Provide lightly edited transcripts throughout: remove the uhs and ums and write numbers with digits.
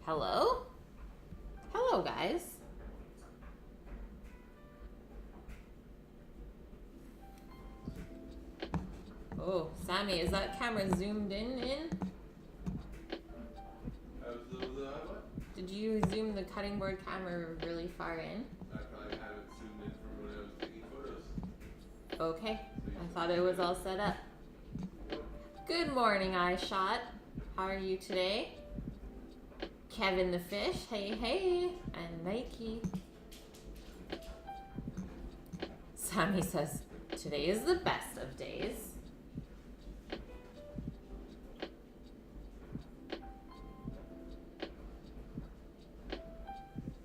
Hello? Hello, guys. Oh, Sammy, is that camera zoomed in? Did you zoom the cutting board camera really far in? I probably had it zoomed in from when I was taking photos. Okay, I thought it was all set up. Good morning, iShot. How are you today? Kevin the Fish, hey, and Nike. Sammy says, today is the best of days.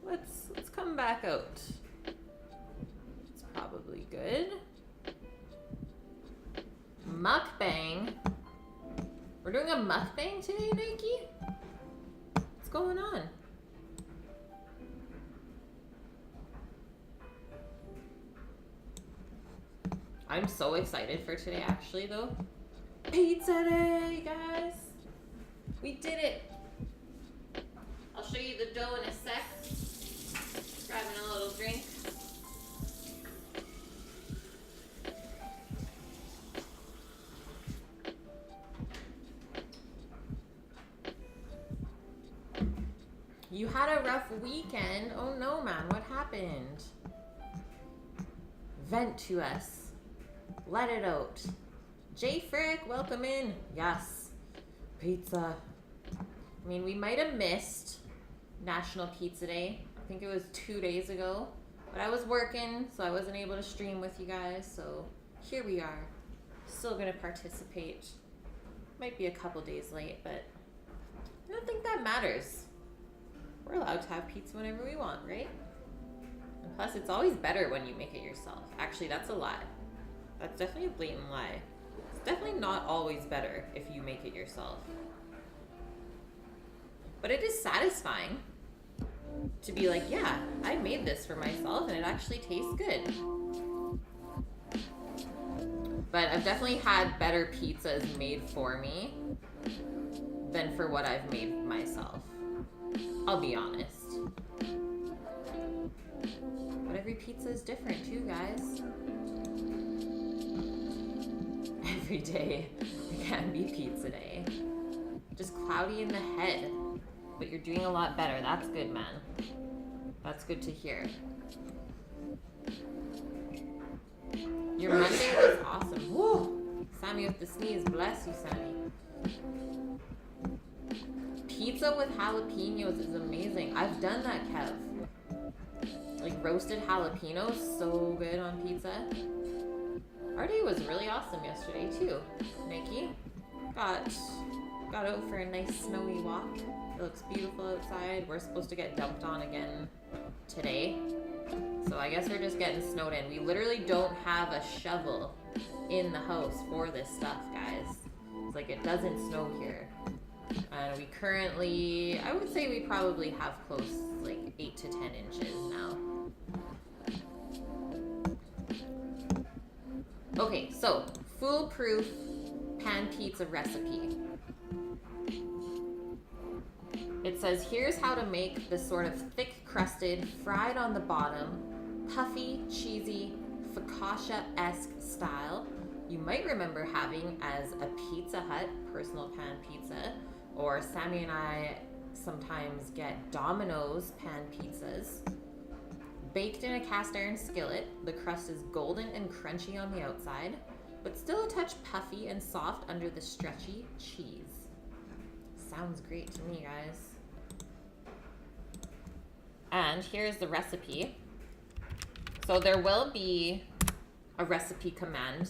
Let's come back out. It's probably good. Mukbang. We're doing a mukbang today, Nike? What's going on? I'm so excited for today, actually, though. Pizza day, guys. We did it. I'll show you the dough in a sec. Grabbing a little drink. You had a rough weekend. Oh no, man. What happened? Vent to us. Let it out. Jay Frick, welcome in. Yes. Pizza. I mean, we might have missed National Pizza Day. I think it was 2 days ago. But I was working, so I wasn't able to stream with you guys. So here we are. Still going to participate. Might be a couple days late, but I don't think that matters. We're allowed to have pizza whenever we want, right? And plus, it's always better when you make it yourself. Actually, that's a lie. That's definitely a blatant lie. It's definitely not always better if you make it yourself. But it is satisfying to be like, yeah, I made this for myself and it actually tastes good. But I've definitely had better pizzas made for me than for what I've made myself. I'll be honest. But every pizza is different too, guys. Every day can be pizza day. Just cloudy in the head. But you're doing a lot better. That's good, man. That's good to hear. Your Monday was awesome. Woo! Sammy with the sneeze. Bless you, Sammy. Pizza with jalapenos is amazing. I've done that, Kev. Like roasted jalapenos, so good on pizza. Our day was really awesome yesterday too. Nikki got out for a nice snowy walk. It looks beautiful outside. We're supposed to get dumped on again today. So I guess we're just getting snowed in. We literally don't have a shovel in the house for this stuff, guys. It's like it doesn't snow here. And we currently, I would say we probably have close like 8 to 10 inches now. Okay, so foolproof pan pizza recipe. It says, here's how to make the sort of thick crusted, fried on the bottom, puffy, cheesy, focaccia-esque style you might remember having as a Pizza Hut personal pan pizza, or Sammy and I sometimes get Domino's pan pizzas. Baked in a cast iron skillet, the crust is golden and crunchy on the outside, but still a touch puffy and soft under the stretchy cheese. Sounds great to me, guys. And here's the recipe. So there will be a recipe command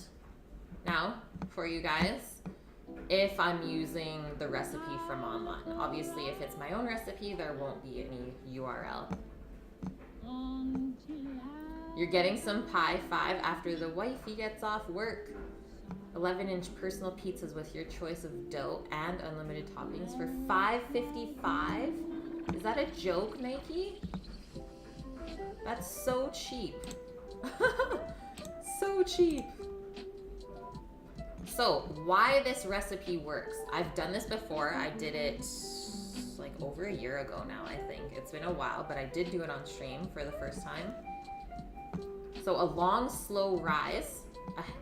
now for you guys if I'm using the recipe from online. Obviously, if it's my own recipe, there won't be any URL. You're getting some pie 5 after the wifey gets off work. 11-inch personal pizzas with your choice of dough and unlimited toppings for $5.55. Is that a joke, Nike? That's so cheap. So cheap. So, why this recipe works. I've done this before. I did it like over a year ago now, I think. It's been a while, but I did do it on stream for the first time. So a long, slow rise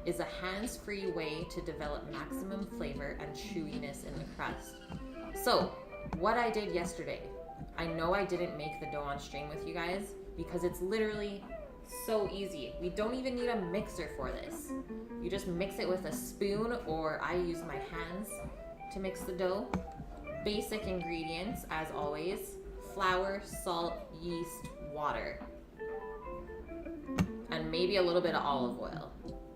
is a hands-free way to develop maximum flavor and chewiness in the crust. So what I did yesterday, I know I didn't make the dough on stream with you guys because it's literally so easy. We don't even need a mixer for this. You just mix it with a spoon, or I use my hands to mix the dough. Basic ingredients, as always: flour, salt, yeast, water, and maybe a little bit of olive oil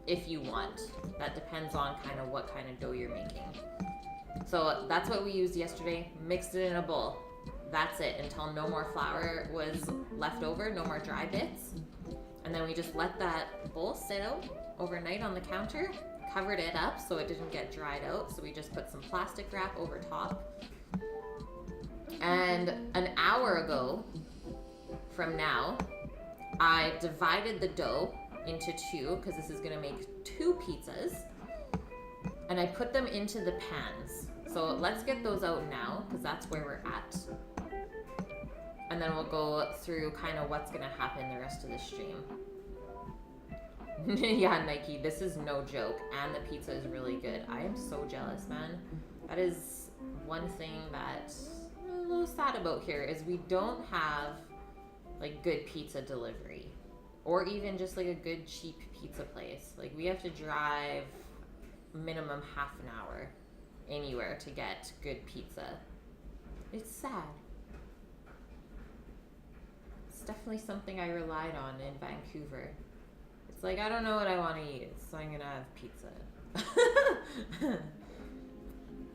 if you want. That depends on kind of what kind of dough you're making. So that's what we used yesterday. Mixed it in a bowl. That's it until no more flour was left over, no more dry bits. And then we just let that bowl sit out overnight on the counter, covered it up so it didn't get dried out. So we just put some plastic wrap over top. And an hour ago from now, I divided the dough into two, because this is gonna make 2 pizzas. And I put them into the pans. So let's get those out now, because that's where we're at. And then we'll go through kind of what's gonna happen the rest of the stream. Yeah, Nike, this is no joke. And the pizza is really good. I am so jealous, man. That is one thing that I'm a little sad about here, is we don't have like good pizza delivery. Or even just like a good cheap pizza place. Like we have to drive minimum half an hour anywhere to get good pizza. It's sad. It's definitely something I relied on in Vancouver. It's like, I don't know what I want to eat, so I'm gonna have pizza.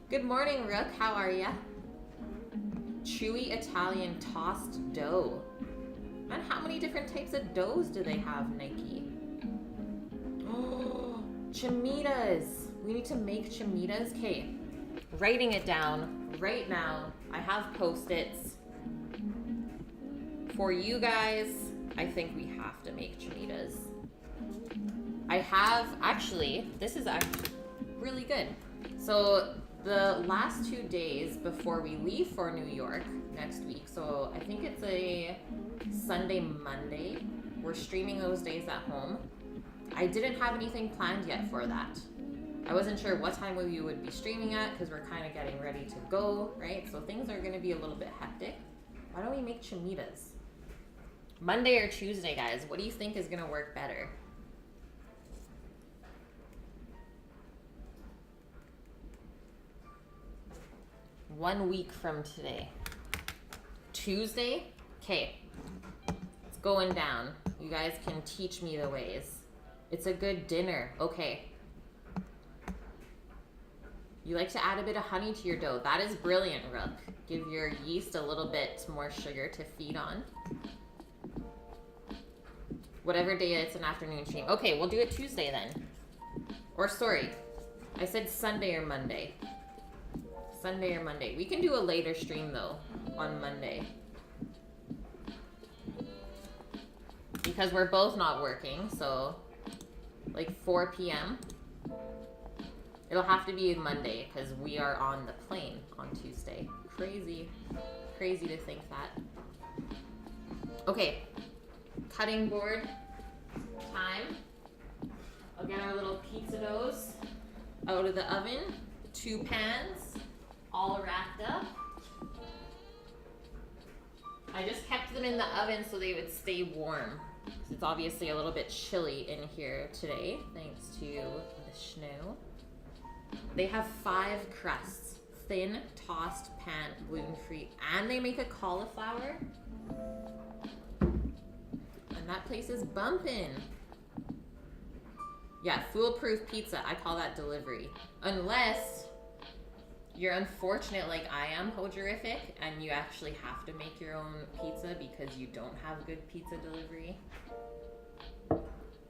Good morning, Rook. How are ya? Chewy Italian tossed dough. And how many different types of doughs do they have, Nike? Oh, chimitas. We need to make chimitas. Okay, writing it down right now. I have Post-its. For you guys, I think we have to make chimitas. I have, actually, this is actually really good. So the last 2 days before we leave for New York next week, so I think it's a Sunday, Monday, we're streaming those days at home. I didn't have anything planned yet for that. I wasn't sure what time we would be streaming at because we're kind of getting ready to go, right? So things are going to be a little bit hectic. Why don't we make chimitas? Monday or Tuesday, guys. What do you think is going to work better? One week from today. Tuesday? Okay. It's going down. You guys can teach me the ways. It's a good dinner. Okay. You like to add a bit of honey to your dough. That is brilliant, Rook. Give your yeast a little bit more sugar to feed on. Whatever day it's an afternoon stream. Okay, we'll do it Tuesday then. Or sorry, I said Sunday or Monday. Sunday or Monday. We can do a later stream though on Monday. Because we're both not working, so like 4 p.m. It'll have to be Monday because we are on the plane on Tuesday. Crazy. Crazy to think that. Okay. Cutting board time. I'll get our little pizza doughs out of the oven. 2 pans, all wrapped up. I just kept them in the oven so they would stay warm. It's obviously a little bit chilly in here today, thanks to the snow. They have 5 crusts. Thin, tossed, pan, gluten-free, and they make a cauliflower. And that place is bumping. Yeah, Foolproof pizza, I call that delivery. Unless you're unfortunate like I am, Hojerific, and you actually have to make your own pizza because you don't have good pizza delivery.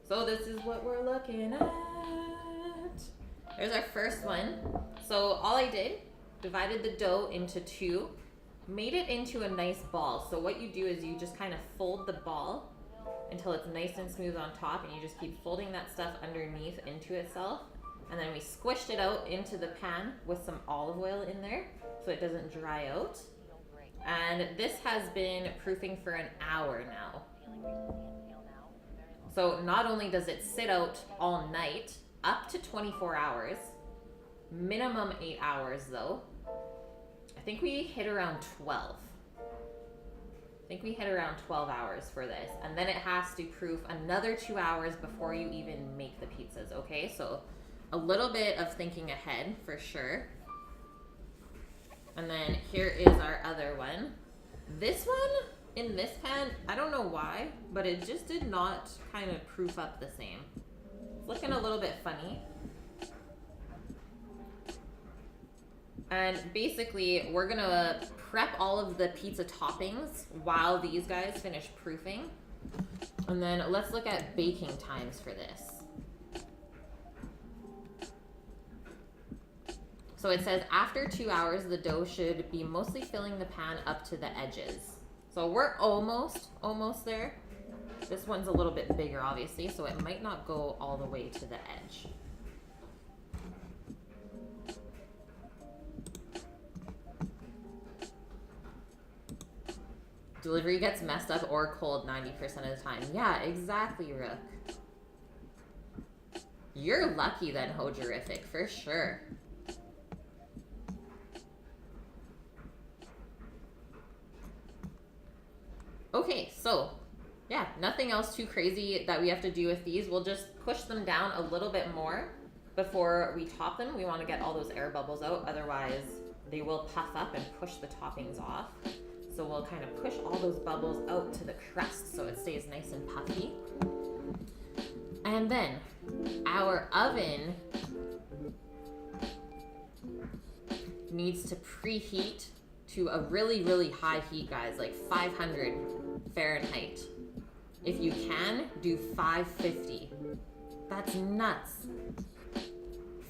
So this is what we're looking at. There's our first one. So all I did, divided the dough into 2, made it into a nice ball. So what you do is you just kind of fold the ball until it's nice and smooth on top, and you just keep folding that stuff underneath into itself. And then we squished it out into the pan with some olive oil in there so it doesn't dry out. And this has been proofing for an hour now. So not only does it sit out all night, up to 24 hours, minimum 8 hours though. I think we hit around 12. I think we hit around 12 hours for this. And then it has to proof another 2 hours before you even make the pizzas, okay? So a little bit of thinking ahead for sure. And then here is our other one. This one, in this pan, I don't know why, but it just did not kind of proof up the same. It's looking a little bit funny. And basically, we're gonna prep all of the pizza toppings while these guys finish proofing. And then let's look at baking times for this. So it says after 2 hours, the dough should be mostly filling the pan up to the edges. So we're almost there. This one's a little bit bigger, obviously, so it might not go all the way to the edge. Delivery gets messed up or cold 90% of the time. Yeah, exactly, Rook. You're lucky then, Hojerific, for sure. Okay, so yeah, nothing else too crazy that we have to do with these. We'll just push them down a little bit more before we top them. We want to get all those air bubbles out, otherwise they will puff up and push the toppings off. So we'll kind of push all those bubbles out to the crust so it stays nice and puffy. And then our oven needs to preheat to a really, really high heat, guys, like 500 Fahrenheit. If you can, do 550. That's nuts.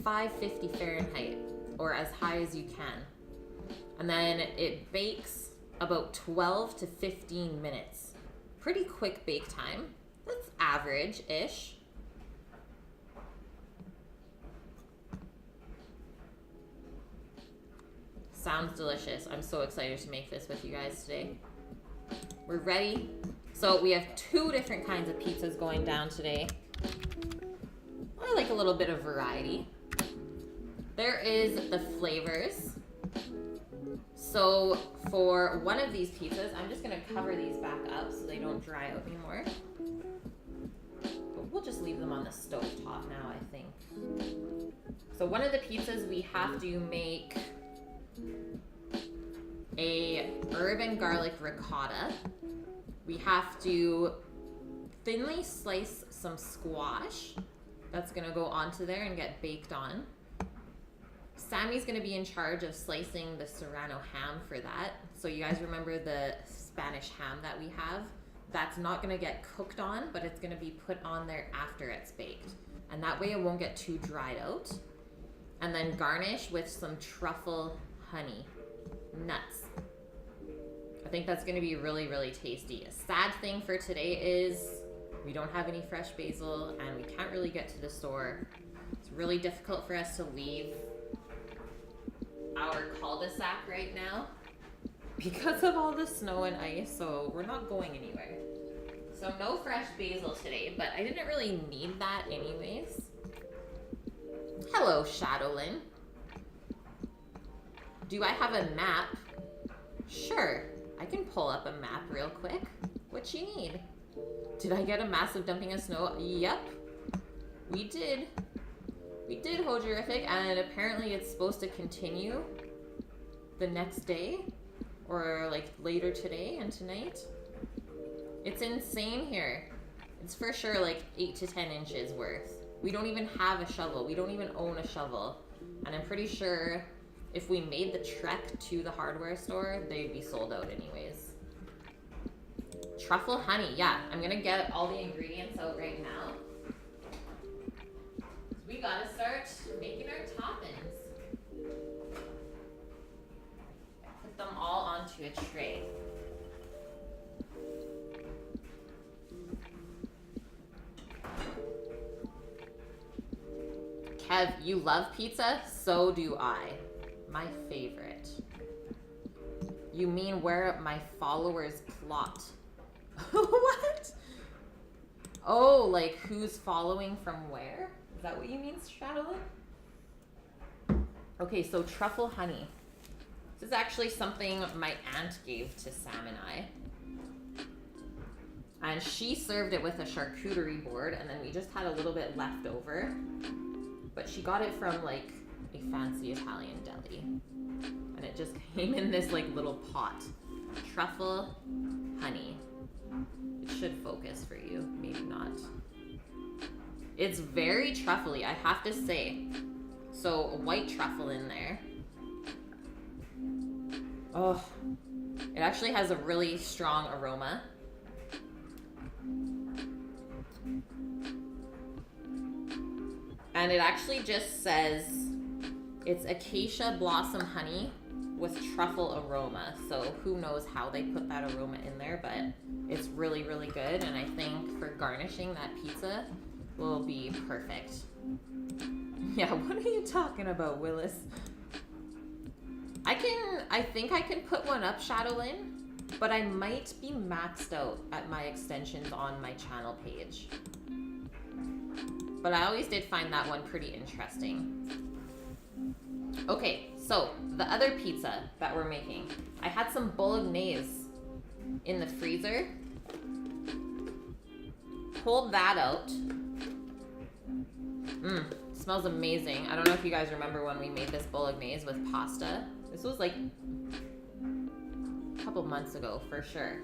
550 Fahrenheit, or as high as you can. And then it bakes about 12 to 15 minutes. Pretty quick bake time. That's average-ish. Sounds delicious. I'm so excited to make this with you guys today. We're ready. So we have 2 different kinds of pizzas going down today. I like a little bit of variety. There is the flavors. So for one of these pizzas, I'm just gonna cover these back up so they don't dry out anymore. But we'll just leave them on the stove top now, I think. So one of the pizzas we have to make a herb and garlic ricotta. We have to thinly slice some squash. That's gonna go onto there and get baked on. Sammy's gonna be in charge of slicing the Serrano ham for that. So you guys remember the Spanish ham that we have? That's not gonna get cooked on, but it's gonna be put on there after it's baked. And that way it won't get too dried out. And then garnish with some truffle honey. Nuts. I think that's gonna be really, really tasty. A sad thing for today is we don't have any fresh basil and we can't really get to the store. It's really difficult for us to leave our cul-de-sac right now because of all the snow and ice, so we're not going anywhere. So no fresh basil today, but I didn't really need that anyways. Hello, Shadowlin. Do I have a map? Sure, I can pull up a map real quick. What you need? Did I get a massive dumping of snow? Yep, we did. We did, Hojerific, and apparently it's supposed to continue the next day, or like later today and tonight. It's insane here. It's for sure like 8 to 10 inches worth. We don't even have a shovel. We don't even own a shovel. And I'm pretty sure if we made the trek to the hardware store, they'd be sold out anyways. Truffle honey, yeah. I'm gonna get all the ingredients out right now. We gotta start making our toppings. Put them all onto a tray. Kev, you love pizza? So do I. My favorite. You mean where my followers plot? What? Oh, like who's following from where? Is that what you mean, Shadowlin? Okay, so truffle honey. This is actually something my aunt gave to Sam and I. And she served it with a charcuterie board, and then we just had a little bit left over. But she got it from like a fancy Italian deli. And it just came in this like little pot. Truffle honey. It should focus for you, maybe not. It's very truffly, I have to say. So white truffle in there. Oh, it actually has a really strong aroma. And it actually just says it's acacia blossom honey with truffle aroma. So who knows how they put that aroma in there, but it's really, really good. And I think for garnishing that pizza will be perfect. Yeah, what are you talking about, Willis? I think I can put one up, Shadowlin, but I might be maxed out at my extensions on my channel page. But I always did find that one pretty interesting. Okay, so the other pizza that we're making. I had some bolognese in the freezer. Pulled that out. Smells amazing. I don't know if you guys remember when we made this bolognese with pasta. This was like a couple months ago for sure.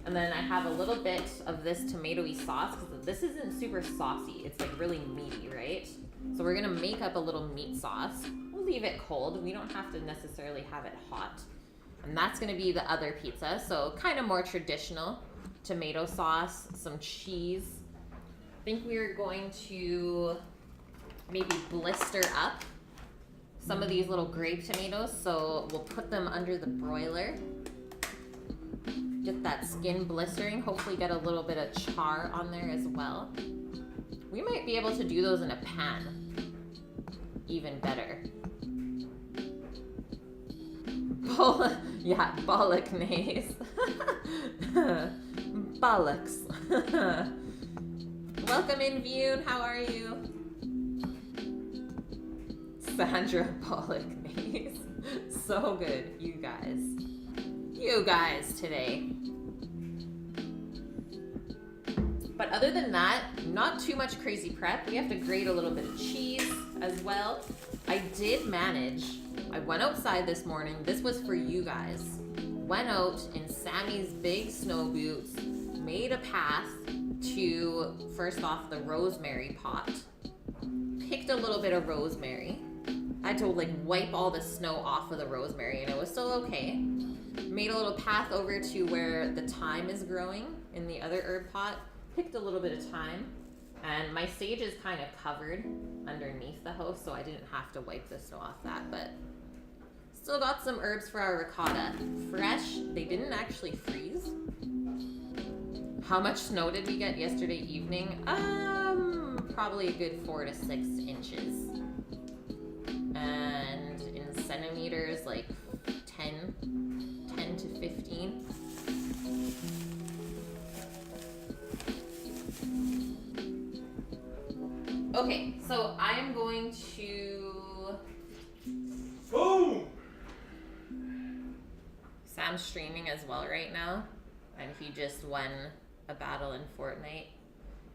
And then I have a little bit of this tomatoey sauce because this isn't super saucy. It's like really meaty, right? So we're gonna make up a little meat sauce. We'll leave it cold. We don't have to necessarily have it hot. And that's gonna be the other pizza. So kind of more traditional. Tomato sauce, some cheese. I think we're going to maybe blister up some of these little grape tomatoes. So we'll put them under the broiler. Get that skin blistering. Hopefully get a little bit of char on there as well. We might be able to do those in a pan. Even better. Yeah, bolognese. Bollocks. Welcome in, Vune. How are you? Sandra bolognese. So good, you guys. You guys today. But other than that, not too much crazy prep. We have to grate a little bit of cheese as well. I did manage. I went outside this morning. This was for you guys. Went out in Sammy's big snow boots, made a path to, first off, the rosemary pot. Picked a little bit of rosemary. I had to like wipe all the snow off of the rosemary and it was still okay. Made a little path over to where the thyme is growing in the other herb pot. Picked a little bit of thyme. And my sage is kind of covered underneath the house, so I didn't have to wipe the snow off that, but still got some herbs for our ricotta. Fresh, they didn't actually freeze. How much snow did we get yesterday evening? Probably a good 4 to 6 inches. And in centimeters, like 10 to 15. Okay, so I'm going to... Boom! Sam's streaming as well right now, and he just won a battle in Fortnite.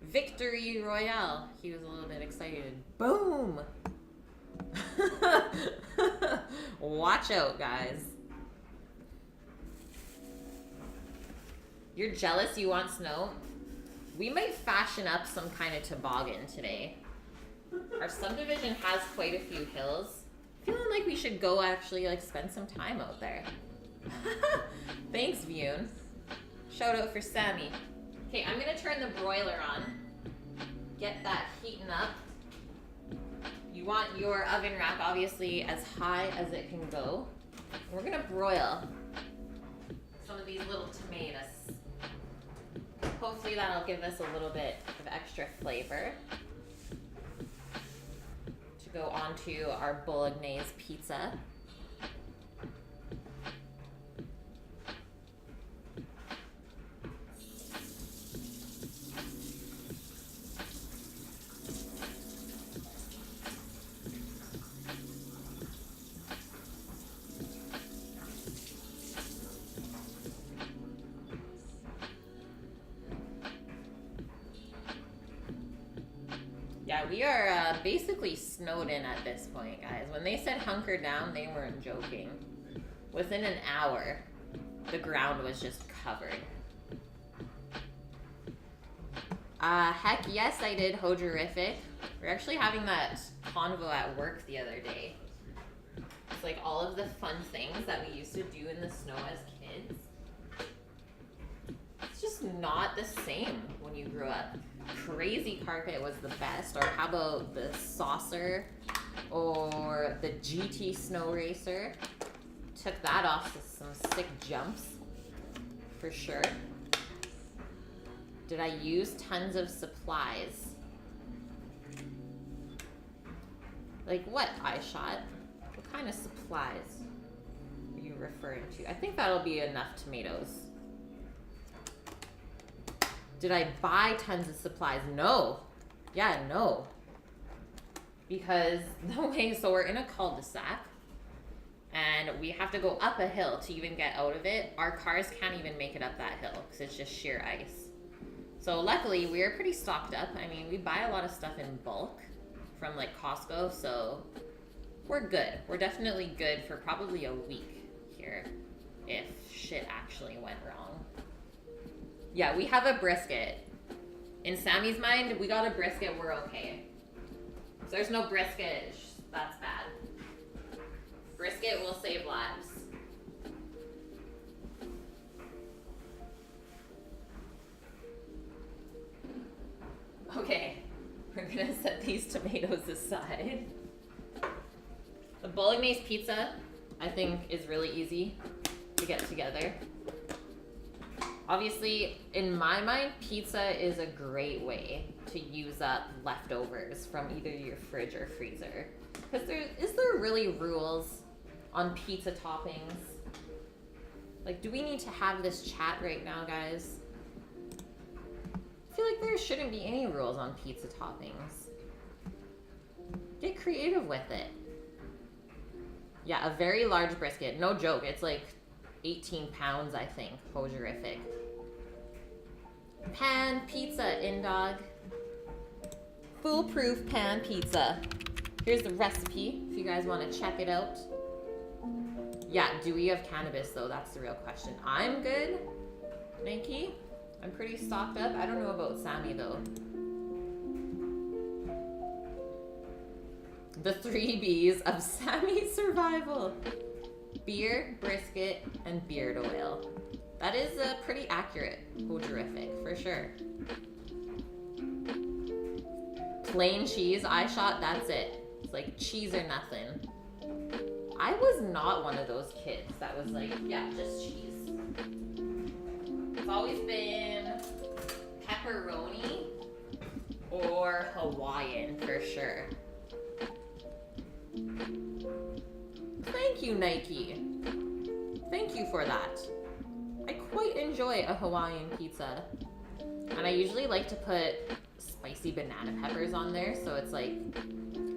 Victory Royale. He was a little bit excited. Boom! Watch out, guys. You're jealous you want snow? We might fashion up some kind of toboggan today. Our subdivision has quite a few hills. Feeling like we should go actually like spend some time out there. Thanks, Vune. Shout out for Sammy. Okay, I'm gonna turn the broiler on. Get that heating up. You want your oven rack obviously as high as it can go. We're gonna broil some of these little tomatoes. Hopefully that'll give us a little bit of extra flavor to go onto our bolognese pizza. Yeah, we are basically snowed in at this point, guys. When they said hunker down, they weren't joking. Within an hour, the ground was just covered. Heck yes, I did Hojerific. We're actually having that convo at work the other day. It's like all of the fun things that we used to do in the snow as kids. It's just not the same when you grew up. Crazy Carpet was the best, or how about the Saucer or the GT Snow Racer? Took that off to some sick jumps for sure. Did I use tons of supplies? Like what, iShot? What kind of supplies are you referring to? I think that'll be enough tomatoes. Did I buy tons of supplies? No. Yeah, no. Because no way, so we're in a cul-de-sac and we have to go up a hill to even get out of it. Our cars can't even make it up that hill because it's just sheer ice. So luckily we're pretty stocked up. I mean, we buy a lot of stuff in bulk from like Costco, so we're good. We're definitely good for probably a week here if shit actually went wrong. Yeah, we have a brisket. In Sammy's mind, we got a brisket, we're okay. If there's no brisket, that's bad. Brisket will save lives. Okay, we're gonna set these tomatoes aside. The bolognese pizza, I think, is really easy to get together. Obviously, in my mind, pizza is a great way to use up leftovers from either your fridge or freezer. Because is there really rules on pizza toppings? Like, do we need to have this chat right now, guys? I feel like there shouldn't be any rules on pizza toppings. Get creative with it. Yeah, a very large brisket. No joke. It's like 18 pounds, I think. Hojerific. Pan pizza, in-dog. Foolproof pan pizza. Here's the recipe if you guys want to check it out. Yeah, do we have cannabis though? That's the real question. I'm good, Nike. I'm pretty stocked up. I don't know about Sammy though. The 3 B's of Sammy's survival. Beer, brisket, and beard oil. That is pretty accurate. Hojerific, for sure. Plain cheese, iShot, that's it. It's like cheese or nothing. I was not one of those kids that was like, yeah, just cheese. It's always been pepperoni or Hawaiian for sure. Thank you, Nike. Thank you for that. I quite enjoy a Hawaiian pizza. And I usually like to put spicy banana peppers on there, so it's like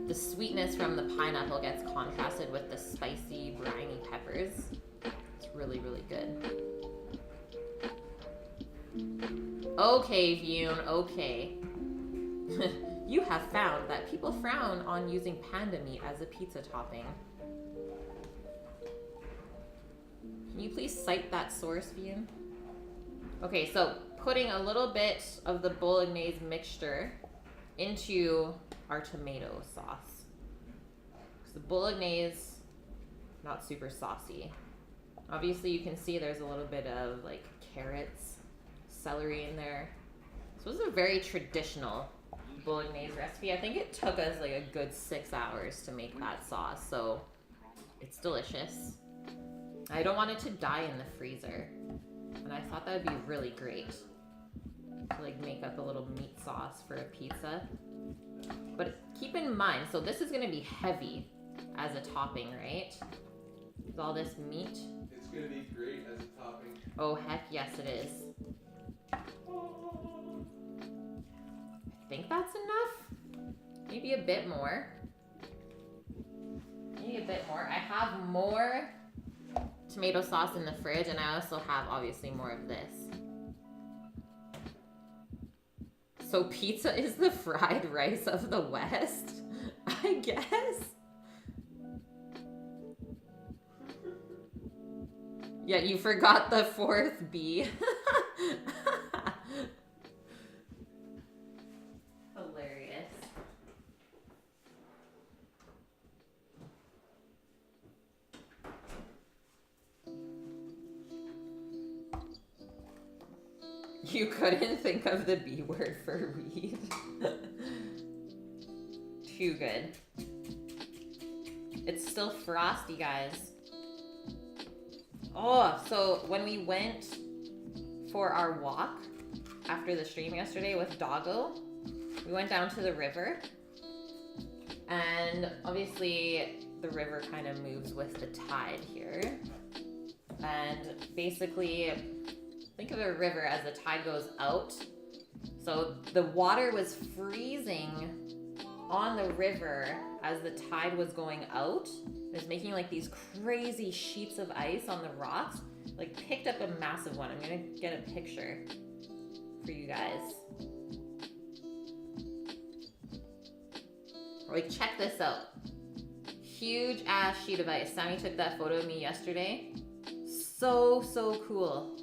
the sweetness from the pineapple gets contrasted with the spicy, briny peppers. It's really, really good. Okay, Vune, okay. You have found that people frown on using panda meat as a pizza topping. Can you please cite that source, Vune? Okay, so putting a little bit of the bolognese mixture into our tomato sauce. Because the bolognese, not super saucy. Obviously you can see there's a little bit of like carrots, celery in there. So this is a very traditional bolognese recipe. I think it took us like a good 6 hours to make that sauce, so it's delicious. I don't want it to die in the freezer, and I thought that would be really great to like make up a little meat sauce for a pizza. But keep in mind, so this is gonna be heavy as a topping, right? With all this meat. It's gonna be great as a topping. Oh heck yes it is. I think that's enough. Maybe a bit more. Maybe a bit more. I have more tomato sauce in the fridge, and I also have obviously more of this. So pizza is the fried rice of the West? I guess. Yeah, you forgot the fourth B. Hilarious. You couldn't think of the B word for weed. Too good. It's still frosty, guys. Oh, so when we went for our walk after the stream yesterday with Doggo, we went down to the river. And obviously the river kind of moves with the tide here. And basically, think of a river as the tide goes out. So the water was freezing on the river as the tide was going out. It was making like these crazy sheets of ice on the rocks. Like picked up a massive one. I'm gonna get a picture for you guys. Like check this out. Huge ass sheet of ice. Sammy took that photo of me yesterday. So cool.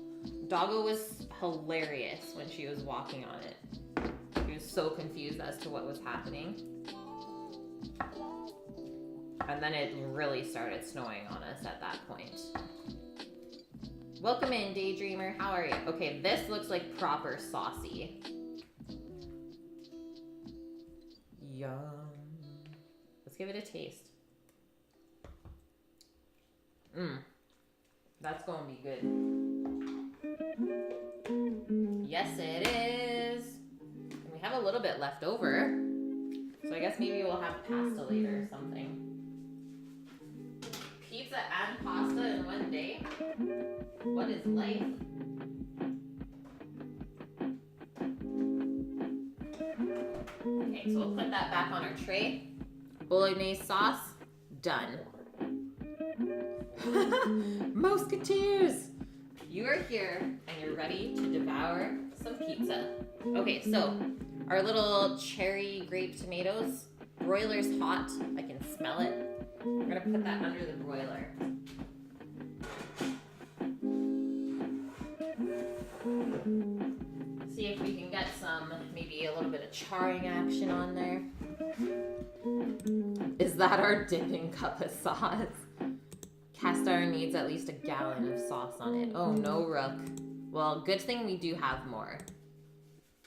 Doggo was hilarious when she was walking on it. She was so confused as to what was happening. And then it really started snowing on us at that point. Welcome in, Daydreamer. How are you? Okay, this looks like proper saucy. Yum. Let's give it a taste. That's gonna be good. Yes, it is. And we have a little bit left over. So I guess maybe we'll have pasta later or something. Pizza and pasta in one day? What is life? Okay, so we'll put that back on our tray. Bolognese sauce, done. Musketeers! You are here and you're ready to devour some pizza. Okay, so our little cherry grape tomatoes. Broiler's hot. I can smell it. We're gonna put that under the broiler. See if we can get some, maybe a little bit of charring action on there. Is that our dipping cup of sauce? Cast iron needs at least a gallon of sauce on it. Oh no, Rook. Well, good thing we do have more.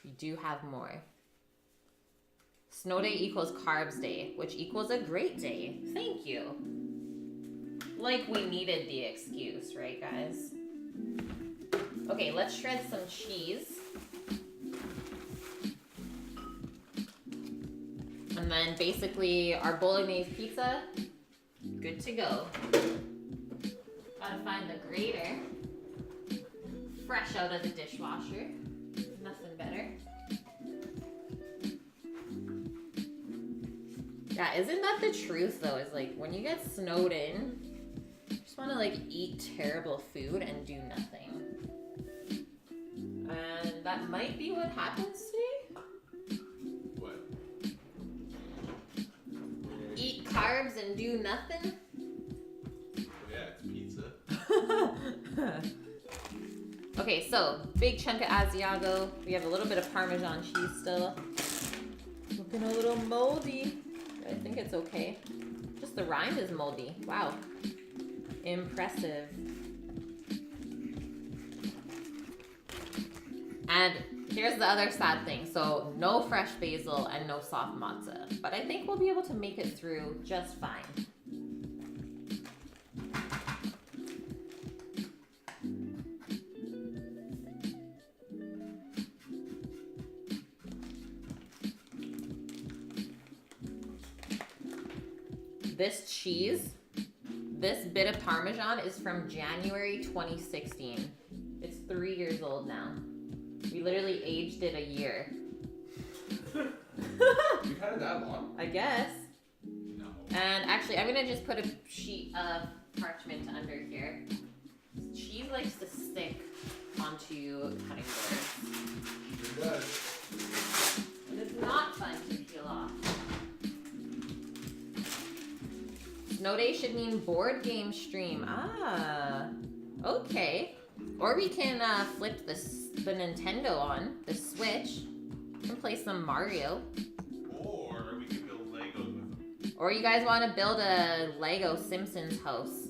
We do have more. Snow day equals carbs day, which equals a great day. Thank you. Like we needed the excuse, right, guys? Okay, let's shred some cheese. And then basically our bolognese pizza, good to go. Gotta find the grater. Fresh out of the dishwasher. Nothing better. Yeah, isn't that the truth though? Is like when you get snowed in, you just want to like eat terrible food and do nothing. And that might be what happens today. What? Eat carbs and do nothing. Yeah, it's pizza. Okay, so big chunk of Asiago. We have a little bit of Parmesan cheese still. Looking a little moldy. I think it's okay. Just the rind is moldy. Wow. Impressive. And here's the other sad thing. So no fresh basil and no soft matzah. But I think we'll be able to make it through just fine. This cheese, this bit of Parmesan is from January 2016. It's 3 years old now. We literally aged it a year. You've had it that long? I guess. No. And actually, I'm gonna just put a sheet of parchment under here. Cheese likes to stick onto cutting boards. It does. And it's not fun to peel off. Snow day should mean board game stream. Ah, okay. Or we can flip the Nintendo on, the Switch, and play some Mario. Or we can build Legos with them. Or you guys want to build a Lego Simpsons house.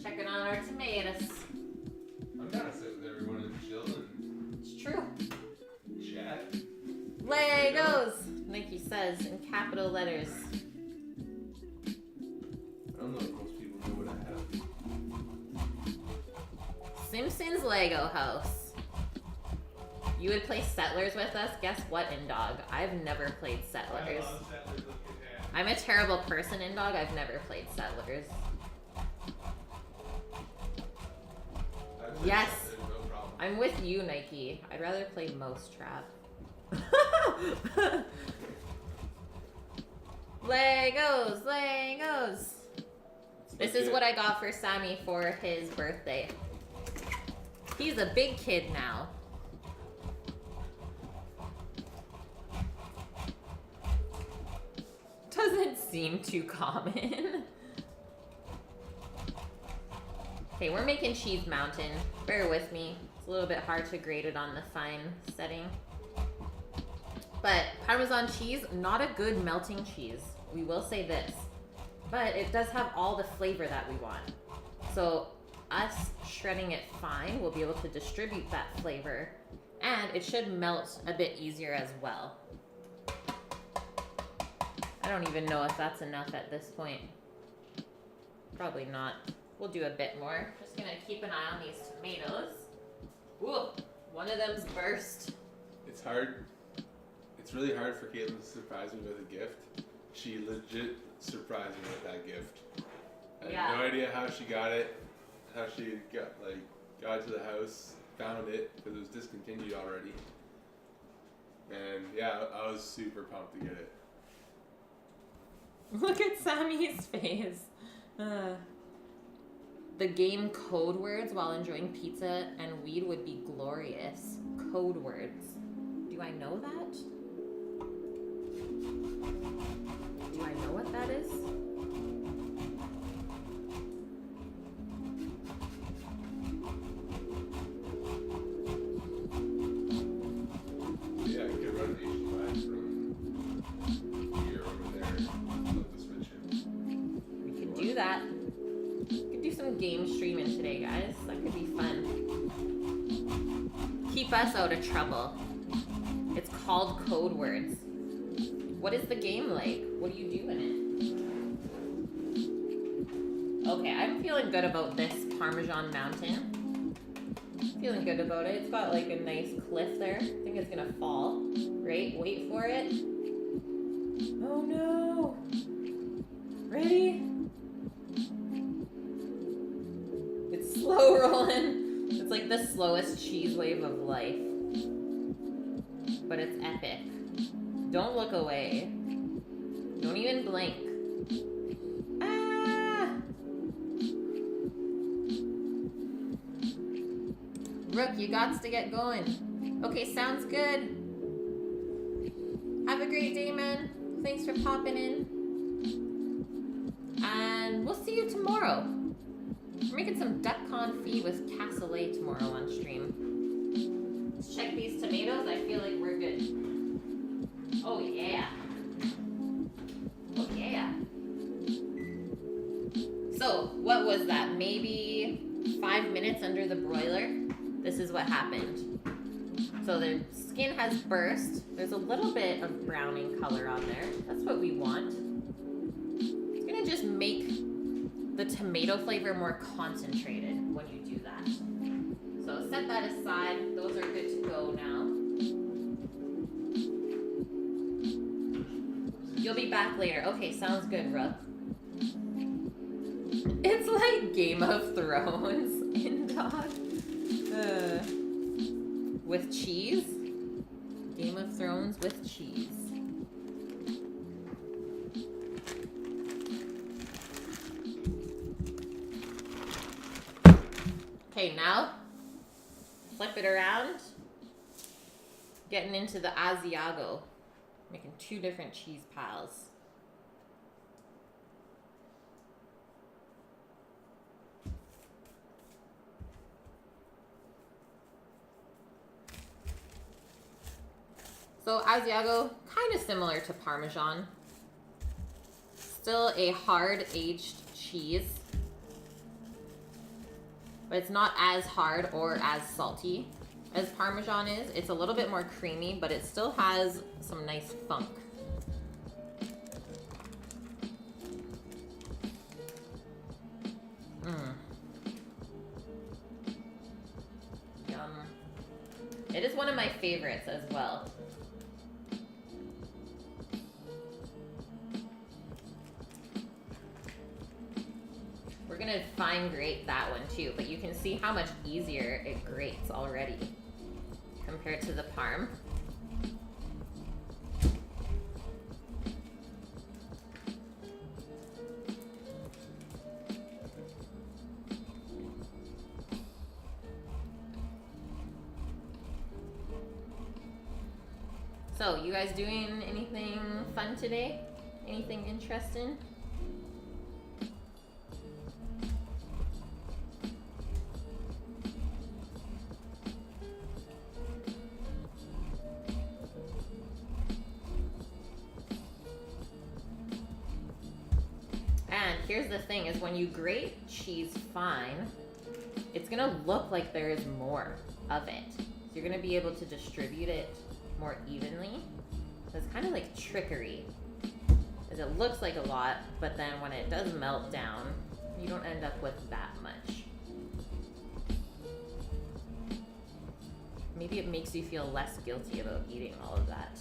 Checking on our tomatoes. I'm down to sit with everyone and chill and It's true. chat. Legos, Nike says in capital letters. I don't know if most people know what I have. Simpsons Lego house. You would play Settlers with us? Guess what, Indog? I've never played I Settlers. love Settlers of Catan. I'm a terrible person, Indog. I've never played Settlers. I've played Yes. Settlers, no problem. I'm with you, Nike. I'd rather play Mousetrap. Legos, Legos. This is what I got for Sammy for his birthday. He's a big kid now. Doesn't seem too common. Okay, we're making Cheese Mountain. Bear with me. It's a little bit hard to grade it on the fine setting. But Parmesan cheese, not a good melting cheese. We will say this. But it does have all the flavor that we want. So us shredding it fine will be able to distribute that flavor. And it should melt a bit easier as well. I don't even know if that's enough at this point. Probably not. We'll do a bit more. Just gonna keep an eye on these tomatoes. Ooh, one of them's burst. It's hard. It's really hard for Caitlin to surprise me with a gift. She legit surprised me with that gift. I had no idea how she got it, how she got it to the house, found it because it was discontinued already. And yeah, I was super pumped to get it. Look at Sammy's face. The game code words while enjoying pizza and weed would be glorious. Code words. Do I know that? Do I know what that is? Yeah, I could run nationwide from here over there. Flip the switch in. We can do that. We could do some game streaming today, guys. That could be fun. Keep us out of trouble. It's called Code Words. What is the game like? What do you do in it? Okay, I'm feeling good about this Parmesan Mountain. Feeling good about it. It's got like a nice cliff there. I think it's gonna fall. Right? Wait for it. Oh no! Ready? It's slow rolling. It's like the slowest cheese wave of life. But it's epic. Don't look away. Don't even blink. Ah! Rook, you gots to get going. Okay, sounds good. Have a great day, man. Thanks for popping in. And we'll see you tomorrow. We're making some duck confit with cassoulet tomorrow on stream. Let's check these tomatoes. I feel like we're good. Oh yeah. Oh yeah. So, what was that? Maybe 5 minutes under the broiler? This is what happened. So the skin has burst. There's a little bit of browning color on there. That's what we want. It's gonna just make the tomato flavor more concentrated when you do that. So set that aside. Those are good to go now. You'll be back later. Okay, sounds good, Rook. It's like Game of Thrones in dog. With cheese? Game of Thrones with cheese. Okay, now flip it around. Getting into the Asiago. Making 2 different cheese piles. So Asiago, kind of similar to Parmesan. Still a hard aged cheese. But it's not as hard or as salty as Parmesan is. It's a little bit more creamy, but it still has some nice funk. Yum. It is one of my favorites as well. We're gonna fine grate that one too, but you can see how much easier it grates already compared to the Parm. So, you guys doing anything fun today? Anything interesting? And here's the thing, is when you grate cheese fine, it's gonna look like there is more of it. So you're gonna be able to distribute it more evenly. So it's kind of like trickery, as it looks like a lot, but then when it does melt down, you don't end up with that much. Maybe it makes you feel less guilty about eating all of that.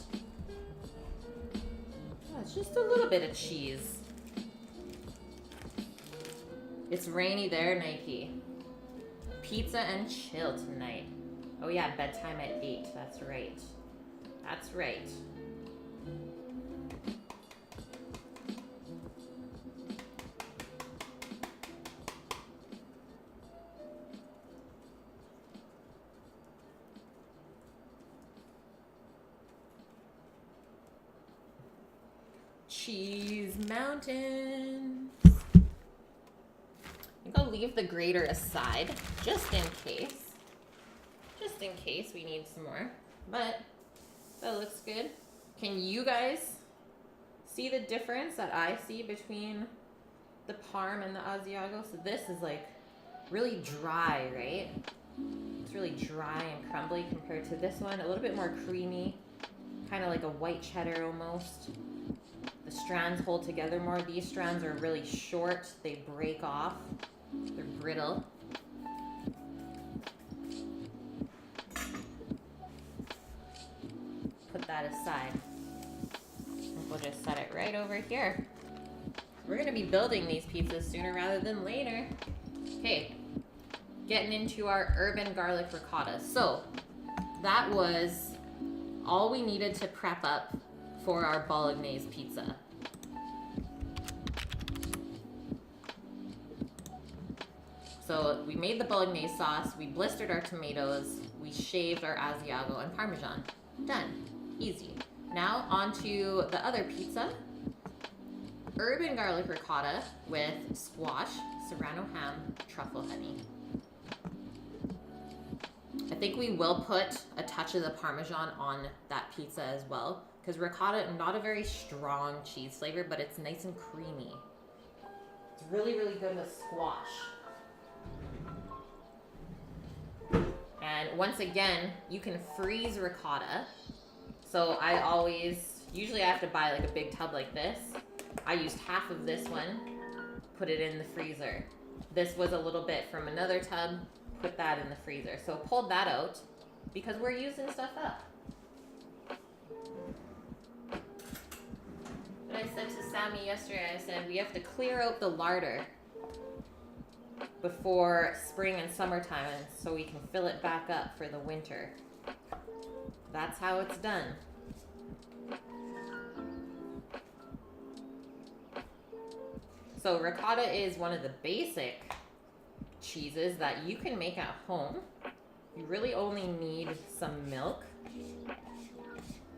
Oh, it's just a little bit of cheese. It's rainy there, Nike. Pizza and chill tonight. Oh yeah, bedtime at 8. That's right. That's right. Cheese mountain. I think I'll leave the grater aside just in case. Just in case we need some more. But that looks good. Can you guys see the difference that I see between the Parm and the Asiago? So this is like really dry, right? It's really dry and crumbly compared to this one. A little bit more creamy. Kind of like a white cheddar almost. The strands hold together more. These strands are really short. They break off. They're brittle. Put that aside. We'll just set it right over here. We're gonna be building these pizzas sooner rather than later. Okay, getting into our urban garlic ricotta. So that was all we needed to prep up for our bolognese pizza. So we made the bolognese sauce, we blistered our tomatoes, we shaved our Asiago and Parmesan. Done. Easy. Now onto the other pizza. Urban garlic ricotta with squash, serrano ham, truffle honey. I think we will put a touch of the Parmesan on that pizza as well, because ricotta, not a very strong cheese flavor, but it's nice and creamy. It's really, really good with squash. And once again, you can freeze ricotta. So usually I have to buy like a big tub like this. I used half of this one, put it in the freezer. This was a little bit from another tub, put that in the freezer. So pulled that out because we're using stuff up. And I said to Sammy yesterday, I said, we have to clear out the larder before spring and summertime, and so we can fill it back up for the winter. That's how it's done. So ricotta is one of the basic cheeses that you can make at home. You really only need some milk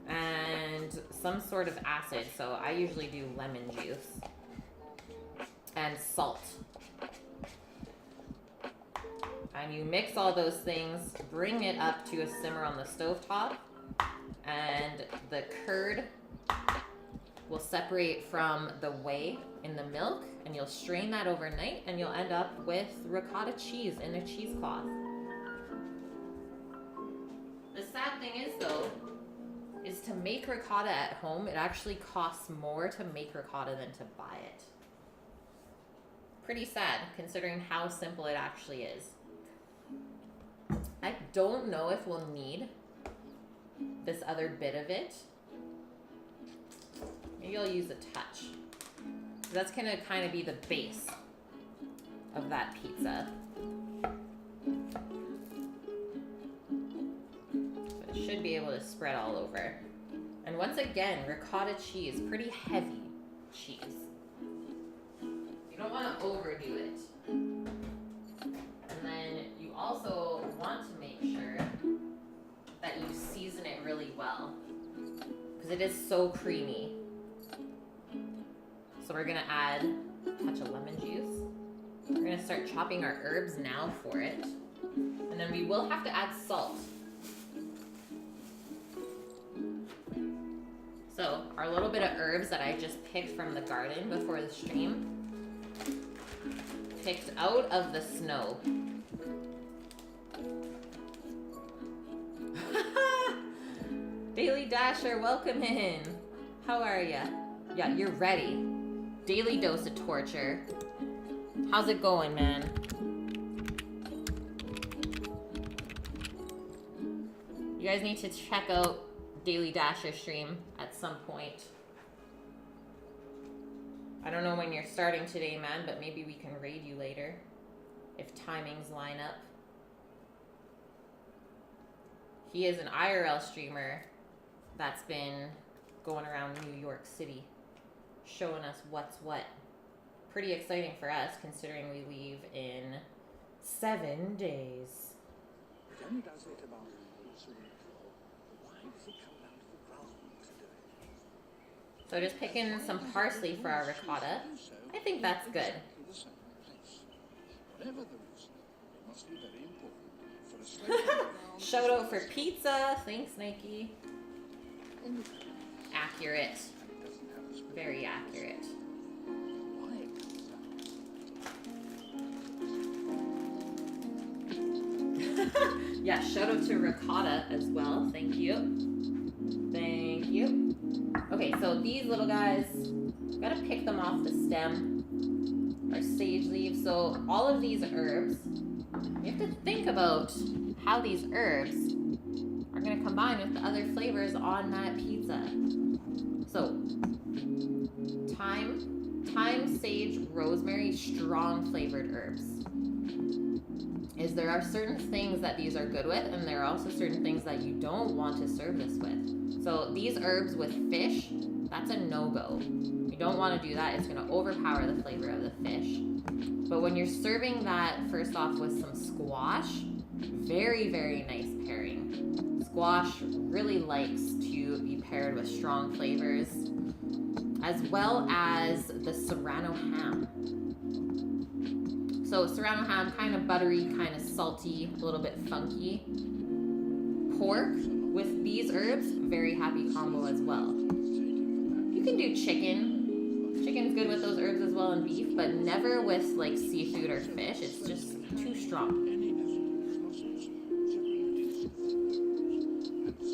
and some sort of acid. So I usually do lemon juice and salt. And you mix all those things, bring it up to a simmer on the stovetop, and the curd will separate from the whey in the milk, and you'll strain that overnight, and you'll end up with ricotta cheese in a cheesecloth. The sad thing is, though, is to make ricotta at home, it actually costs more to make ricotta than to buy it. Pretty sad, considering how simple it actually is. I don't know if we'll need this other bit of it. Maybe I'll use a touch. That's gonna kind of be the base of that pizza. So it should be able to spread all over. And once again, ricotta cheese, pretty heavy cheese. You don't want to overdo it. And then you also want to make sure that you season it really well, because it is so creamy. So we're gonna add a touch of lemon juice. We're gonna start chopping our herbs now for it. And then we will have to add salt. So our little bit of herbs that I just picked from the garden before the stream, picked out of the snow. Daily Dasher, welcome in. How are ya? Yeah, you're ready. Daily dose of torture. How's it going, man? You guys need to check out Daily Dasher stream at some point. I don't know when you're starting today, man, but maybe we can raid you later if timings line up. He is an IRL streamer that's been going around New York City showing us what's what. Pretty exciting for us, considering we leave in 7 days. It only does it about why does it come down to the ground to do it? So just picking some parsley for our ricotta. I think that's good. Whatever the reason, it must be very important for a slave. Shout out for pizza. Thanks, Nike. Accurate. Very accurate. Yeah, shout out to ricotta as well. Thank you. Thank you. Okay, so these little guys, gotta pick them off the stem. Our sage leaves. So all of these herbs, you have to think about how these herbs are gonna combine with the other flavors on that pizza. So thyme, sage, rosemary, strong flavored herbs. There are certain things that these are good with, and there are also certain things that you don't want to serve this with. So these herbs with fish, that's a no-go. You don't want to do that. It's going to overpower the flavor of the fish. But when you're serving that, first off, with some squash, very, very nice pairing. Squash really likes to be paired with strong flavors, as well as the serrano ham. So serrano ham, kind of buttery, kind of salty, a little bit funky. Pork with these herbs, very happy combo as well. You can do chicken. Chicken's good with those herbs as well, and beef, but never with like seafood or fish. It's just too strong.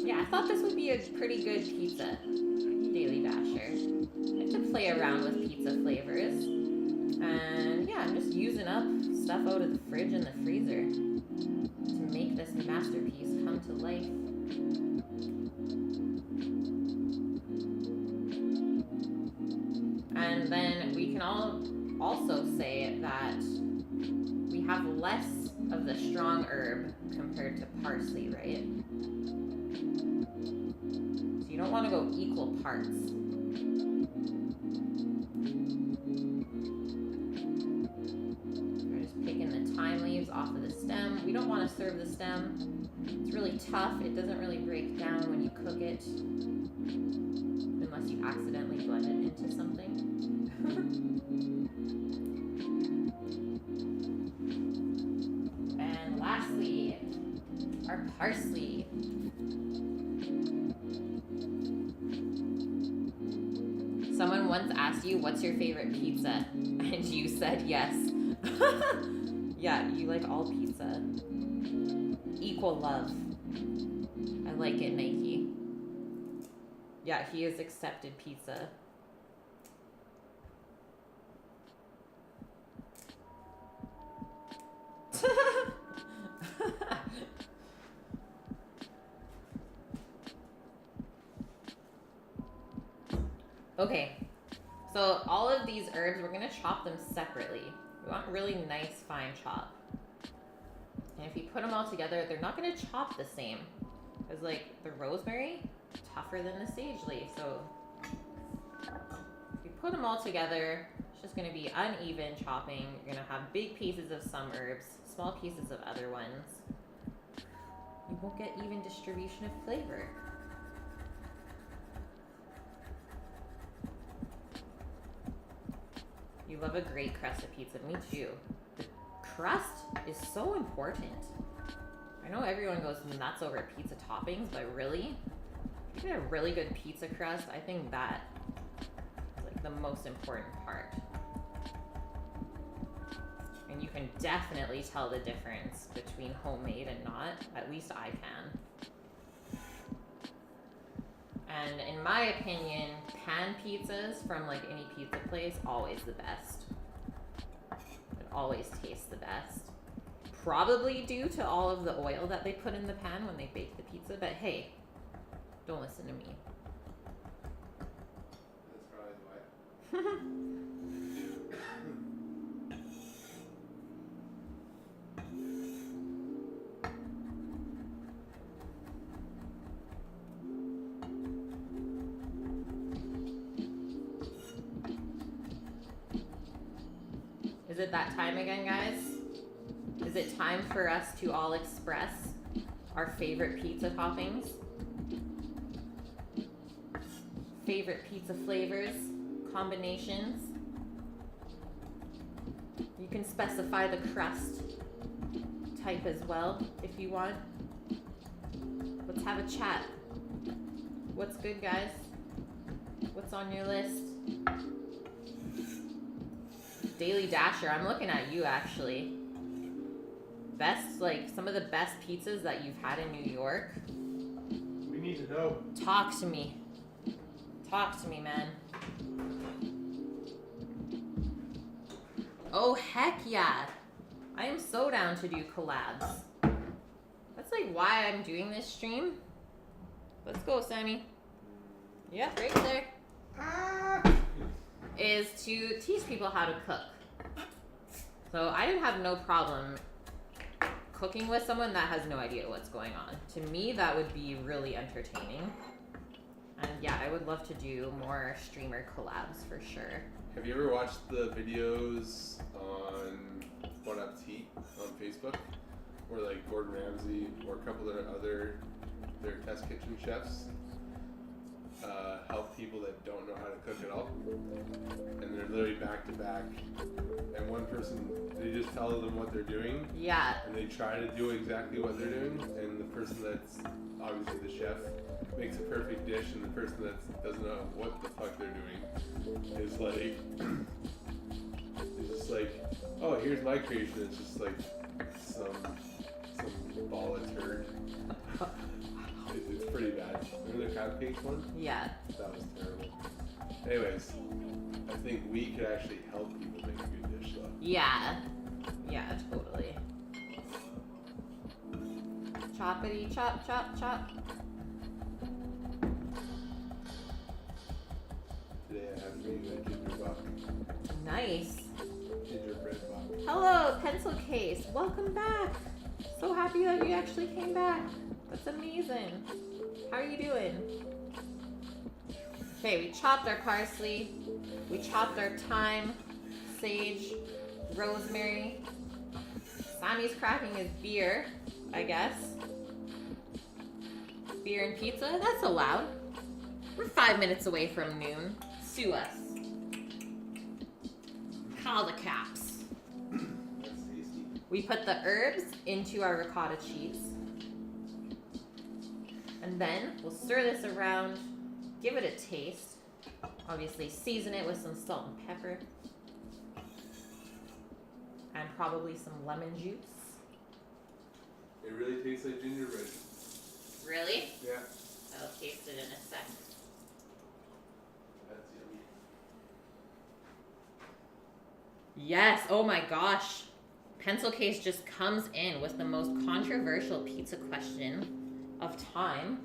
Yeah, I thought this would be a pretty good pizza, Daily Dasher. I like to play around with pizza flavors. And yeah, I'm just using up stuff out of the fridge and the freezer to make this masterpiece come to life. And then we can also say that we have less of the strong herb compared to parsley, right? So you don't want to go equal parts. Picking the thyme leaves off of the stem. We don't want to spessor of the stem. It's really tough. It doesn't really break down when you cook it. Unless you accidentally blend it into something. And lastly, our parsley. Someone once asked you, what's your favorite pizza? And you said yes. Yeah, you like all pizza. Equal love. I like it, Nike. Yeah, he has accepted pizza. Okay, so all of these herbs, we're gonna chop them separately. We want really nice fine chop. And if you put them all together, they're not gonna chop the same. Because like the rosemary, tougher than the sage leaf. So if you put them all together, it's just gonna be uneven chopping. You're gonna have big pieces of some herbs, small pieces of other ones. You won't get even distribution of flavor. You love a great crust of pizza. Me too. The crust is so important. I know everyone goes nuts over pizza toppings, but really, if you get a really good pizza crust, I think that is like the most important part. And you can definitely tell the difference between homemade and not. At least I can. And in my opinion, pan pizzas from like any pizza place, always the best. It always tastes the best. Probably due to all of the oil that they put in the pan when they bake the pizza, but hey, don't listen to me. That's probably why. Is it that time again, guys? Is it time for us to all express our favorite pizza toppings? Favorite pizza flavors, combinations? You can specify the crust type as well if you want. Let's have a chat. What's good, guys? What's on your list? Daily Dasher, I'm looking at you actually. Best, like some of the best pizzas that you've had in New York. We need to know. Talk to me. Talk to me, man. Oh, heck yeah. I am so down to do collabs. That's like why I'm doing this stream. Let's go, Sammy. Yeah, right there. Is to teach people how to cook. So I didn't have no problem cooking with someone that has no idea what's going on. To me, that would be really entertaining. And yeah, I would love to do more streamer collabs for sure. Have you ever watched the videos on Bon Appetit on Facebook? Where like Gordon Ramsay or a couple of their test kitchen chefs help people that don't know how to cook at all, and they're literally back to back, and one person, they just tell them what they're doing, Yeah. and they try to do exactly what they're doing, and the person that's obviously the chef makes a perfect dish, and the person that doesn't know what the fuck they're doing is like it's just like, oh, here's my creation. It's just like some ball of turd. It's pretty bad. Remember the cupcake one? Yeah. That was terrible. Anyways, I think we could actually help people make a good dish though. Yeah. Yeah, totally. Choppity chop, chop, chop. Today I have for you a ginger buck. Nice. Gingerbread buck. Hello, pencil case. Welcome back. So happy that you actually came back. That's amazing. How are you doing? Okay, we chopped our parsley. We chopped our thyme, sage, rosemary. Sammy's cracking his beer. I guess. Beer and pizza, that's allowed. We're 5 minutes away from noon. Sue us. Call the cops. That's tasty. We put the herbs into our ricotta cheese. And then we'll stir this around, give it a taste. Obviously season it with some salt and pepper. And probably some lemon juice. It really tastes like gingerbread. Really? Yeah. I'll taste it in a sec. That's yummy. Yes, oh my gosh. Pencil Case just comes in with the most controversial pizza question of time.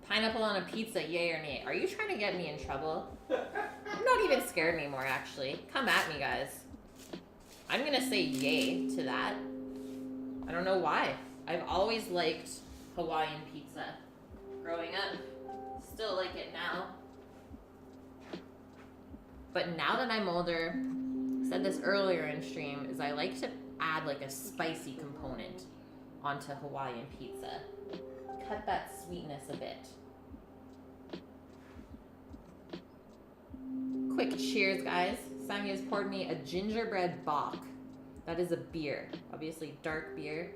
Pineapple on a pizza, yay or nay? Are you trying to get me in trouble? I'm not even scared anymore, actually. Come at me, guys. I'm gonna say yay to that. I don't know why. I've always liked Hawaiian pizza growing up. Still like it now. But now that I'm older, I said this earlier in stream, is I like to add like a spicy component onto Hawaiian pizza. Cut that sweetness a bit. Quick cheers, guys. Sammy has poured me a gingerbread bock. That is a beer. Obviously dark beer.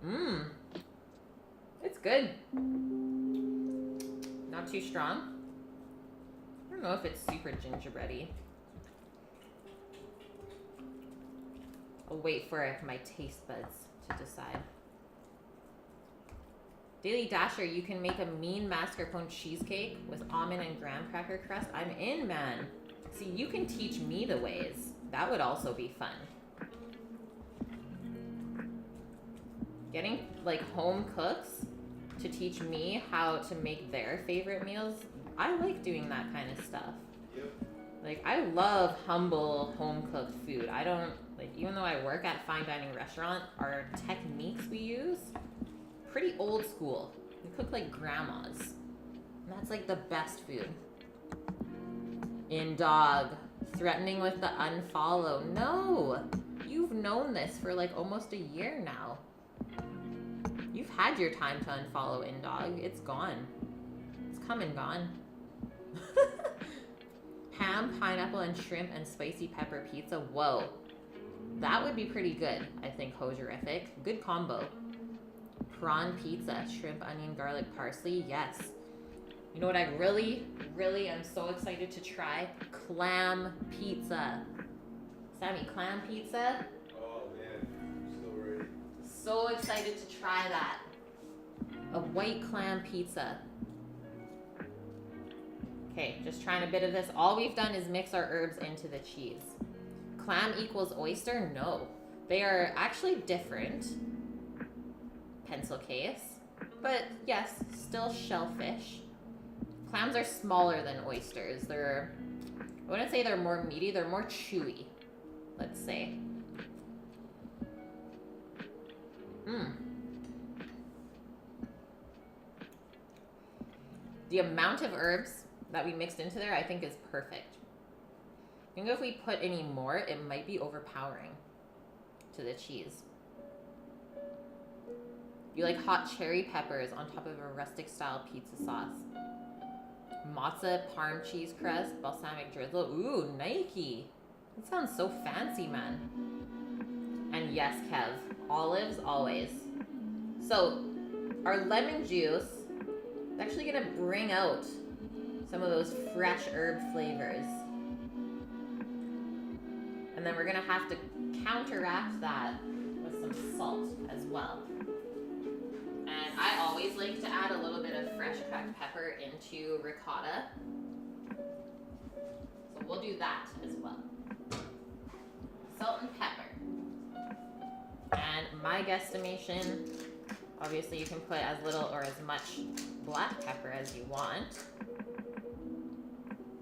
Mmm. It's good. Not too strong. I don't know if it's super gingerbready. I'll wait for my taste buds to decide. Daily Dasher, you can make a mean mascarpone cheesecake with almond and graham cracker crust. I'm in, man. See, you can teach me the ways. That would also be fun. Getting like home cooks to teach me how to make their favorite meals. I like doing that kind of stuff. Yep. Like, I love humble home cooked food. I don't, like, even though I work at a fine dining restaurant, our techniques we use, pretty old school. We cook like grandmas. And that's like the best food. In dog, threatening with the unfollow. No! You've known this for like almost a year now. You've had your time to unfollow in dog. It's gone. It's come and gone. Ham, pineapple, and shrimp and spicy pepper pizza. Whoa. That would be pretty good, I think, Hoserific. Good combo. Prawn pizza, shrimp, onion, garlic, parsley. Yes. You know what I really, really am so excited to try? Clam pizza. Sammy, clam pizza? Oh man, I'm so ready. So excited to try that. A white clam pizza. Okay, just trying a bit of this. All we've done is mix our herbs into the cheese. Clam equals oyster? No. They are actually different. Pencil Case. But yes, still shellfish. Clams are smaller than oysters. I wouldn't say they're more meaty, they're more chewy, let's say. The amount of herbs that we mixed into there, I think, is perfect. I think if we put any more, it might be overpowering to the cheese. You like hot cherry peppers on top of a rustic style pizza sauce. Mozza, parm cheese crust, balsamic drizzle. Ooh, Nike. That sounds so fancy, man. And yes, Kev, olives always. So our lemon juice is actually gonna bring out some of those fresh herb flavors. And then we're gonna have to counteract that with some salt as well. And I always like to add a little bit of fresh cracked pepper into ricotta. So we'll do that as well. Salt and pepper. And my guesstimation, obviously you can put as little or as much black pepper as you want.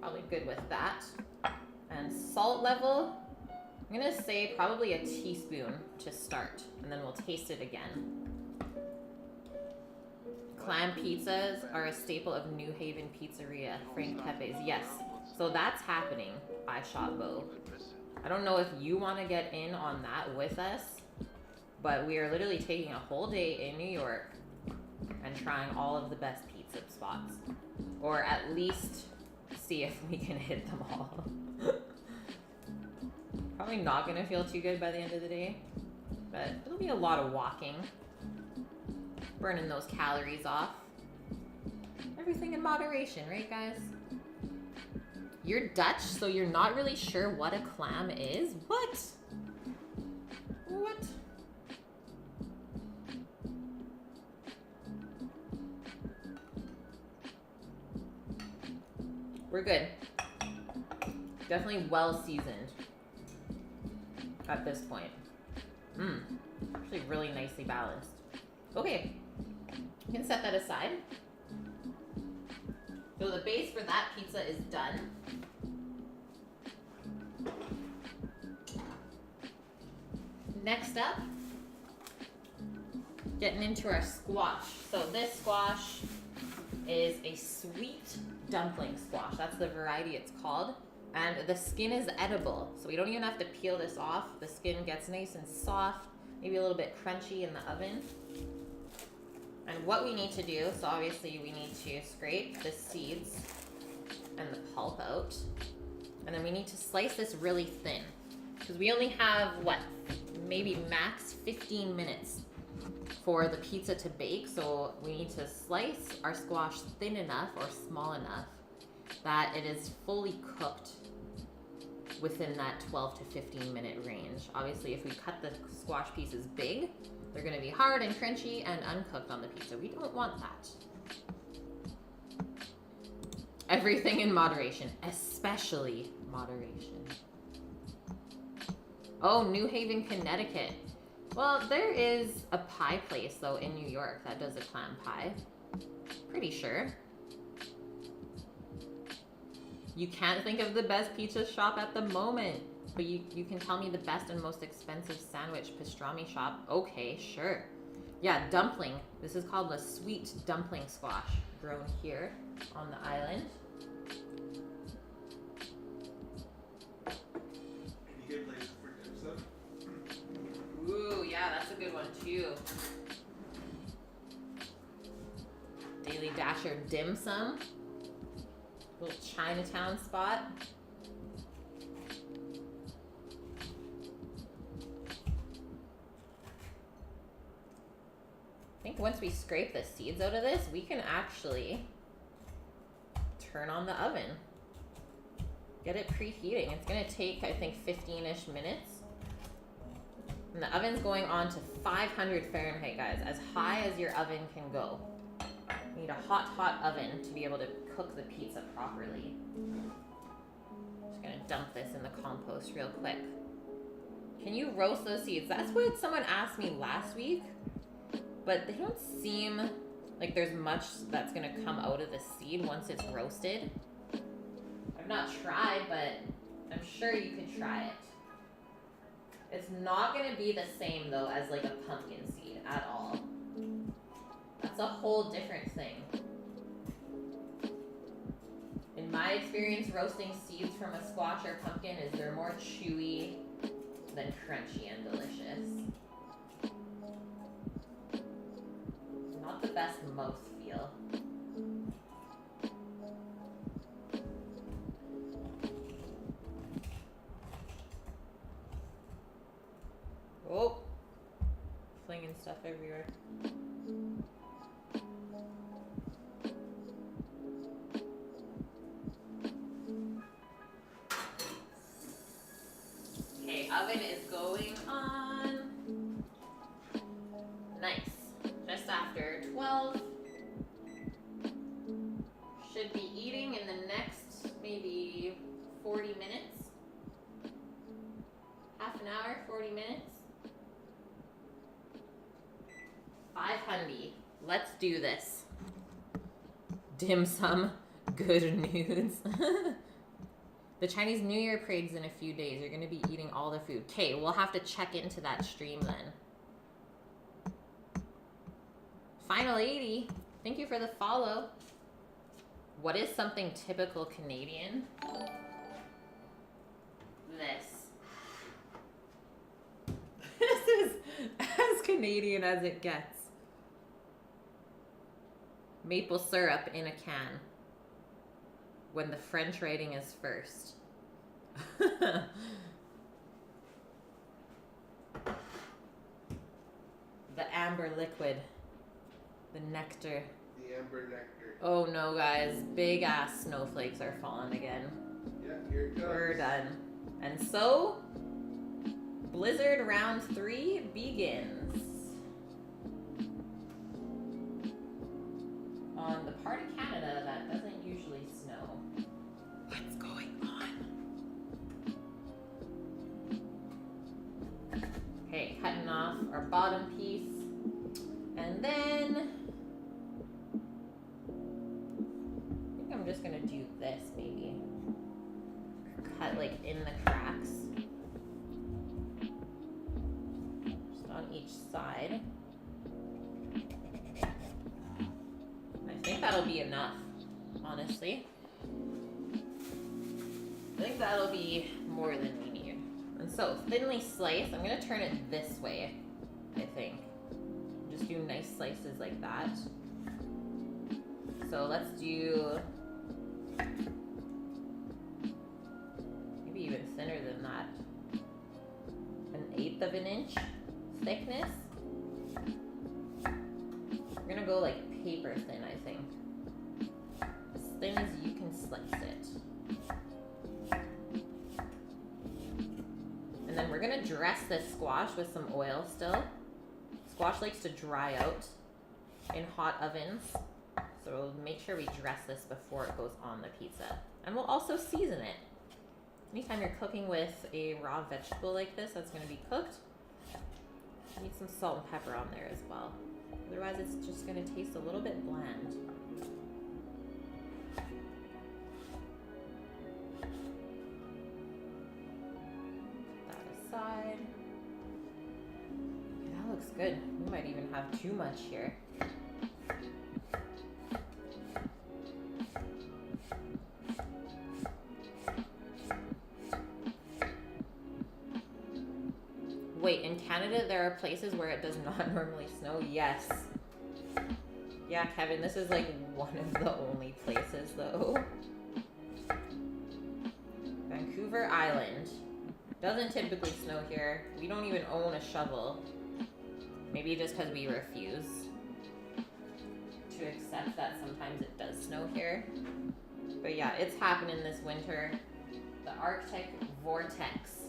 Probably good with that. And salt level, I'm gonna say probably a teaspoon to start, and then we'll taste it again. Clam pizzas are a staple of New Haven Pizzeria, Frank Pepe's. Yes, so that's happening by Shotbo. I don't know if you want to get in on that with us, but we are literally taking a whole day in New York and trying all of the best pizza spots. Or at least see if we can hit them all. Probably not going to feel too good by the end of the day, but it'll be a lot of walking. Burning those calories off. Everything in moderation, right guys? You're Dutch, so you're not really sure what a clam is? What? What? We're good. Definitely well seasoned at this point. Actually really nicely balanced. Okay, you can set that aside. So the base for that pizza is done. Next up, getting into our squash. So this squash is a sweet dumpling squash. That's the variety it's called. And the skin is edible, so we don't even have to peel this off. The skin gets nice and soft, maybe a little bit crunchy in the oven. And what we need to do, so obviously we need to scrape the seeds and the pulp out. And then we need to slice this really thin. Because we only have, what, maybe max 15 minutes for the pizza to bake. So we need to slice our squash thin enough or small enough that it is fully cooked within that 12 to 15 minute range. Obviously, if we cut the squash pieces big, they're gonna be hard and crunchy and uncooked on the pizza. We don't want that. Everything in moderation, especially moderation. Oh, New Haven, Connecticut. Well, there is a pie place though in New York that does a clam pie. Pretty sure. You can't think of the best pizza shop at the moment, but you can tell me the best and most expensive sandwich pastrami shop. Okay, sure. Yeah, dumpling. This is called the sweet dumpling squash, grown here on the island. Any good places for dim sum? Ooh, yeah, that's a good one too. Daily Dasher dim sum. Little Chinatown spot. I think once we scrape the seeds out of this, we can actually turn on the oven. Get it preheating. It's gonna take, I think, 15-ish minutes. And the oven's going on to 500 Fahrenheit, guys, as high as your oven can go. You need a hot, hot oven to be able to cook the pizza properly. Just gonna dump this in the compost real quick. Can you roast those seeds? That's what someone asked me last week, but they don't seem like there's much that's gonna come out of the seed once it's roasted. I've not tried, but I'm sure you could try it. It's not gonna be the same though as like a pumpkin seed at all. That's a whole different thing. In my experience, roasting seeds from a squash or pumpkin is they're more chewy than crunchy and delicious. Not the best mouthfeel. Oh, flinging stuff everywhere. Okay, oven is going on. Nice. Just after 12. Should be eating in the next maybe 40 minutes. Half an hour, 40 minutes. 500. Let's do this. Dim sum, good news. The Chinese New Year parade's in a few days. You're gonna be eating all the food. Okay, we'll have to check into that stream then. Final 80. Thank you for the follow. What is something typical Canadian? This. As Canadian as it gets. Maple syrup in a can. When the French writing is first. The amber liquid. The nectar. The amber nectar. Oh no, guys. Big ass snowflakes are falling again. Yeah, here it goes. We're done. And so, Blizzard round 3 begins. On the part of Canada that doesn't usually snow. What's going on? Okay, cutting off our bottom piece. And then I think I'm just gonna do this maybe. Cut like in the cracks. Just on each side. I think that'll be enough, honestly. I think that'll be more than we need. And so, thinly sliced, I'm gonna turn it this way, I think. Just do nice slices like that. So let's do maybe even thinner than that. 1/8 of an inch thickness. We're gonna go like paper thin, I think. As thin as you can slice it. And then we're gonna dress this squash with some oil still. Squash likes to dry out in hot ovens. So make sure we dress this before it goes on the pizza. And we'll also season it. Anytime you're cooking with a raw vegetable like this that's gonna be cooked, you need some salt and pepper on there as well. Otherwise it's just gonna taste a little bit bland. Put that aside. That looks good. We might even have too much here. Wait, in Canada there are places where it does not normally snow? Yes. Yeah, Kevin, this is like one of the only places though. Vancouver Island. Doesn't typically snow here. We don't even own a shovel. Maybe just because we refuse to accept that sometimes it does snow here. But yeah, it's happening this winter. The Arctic vortex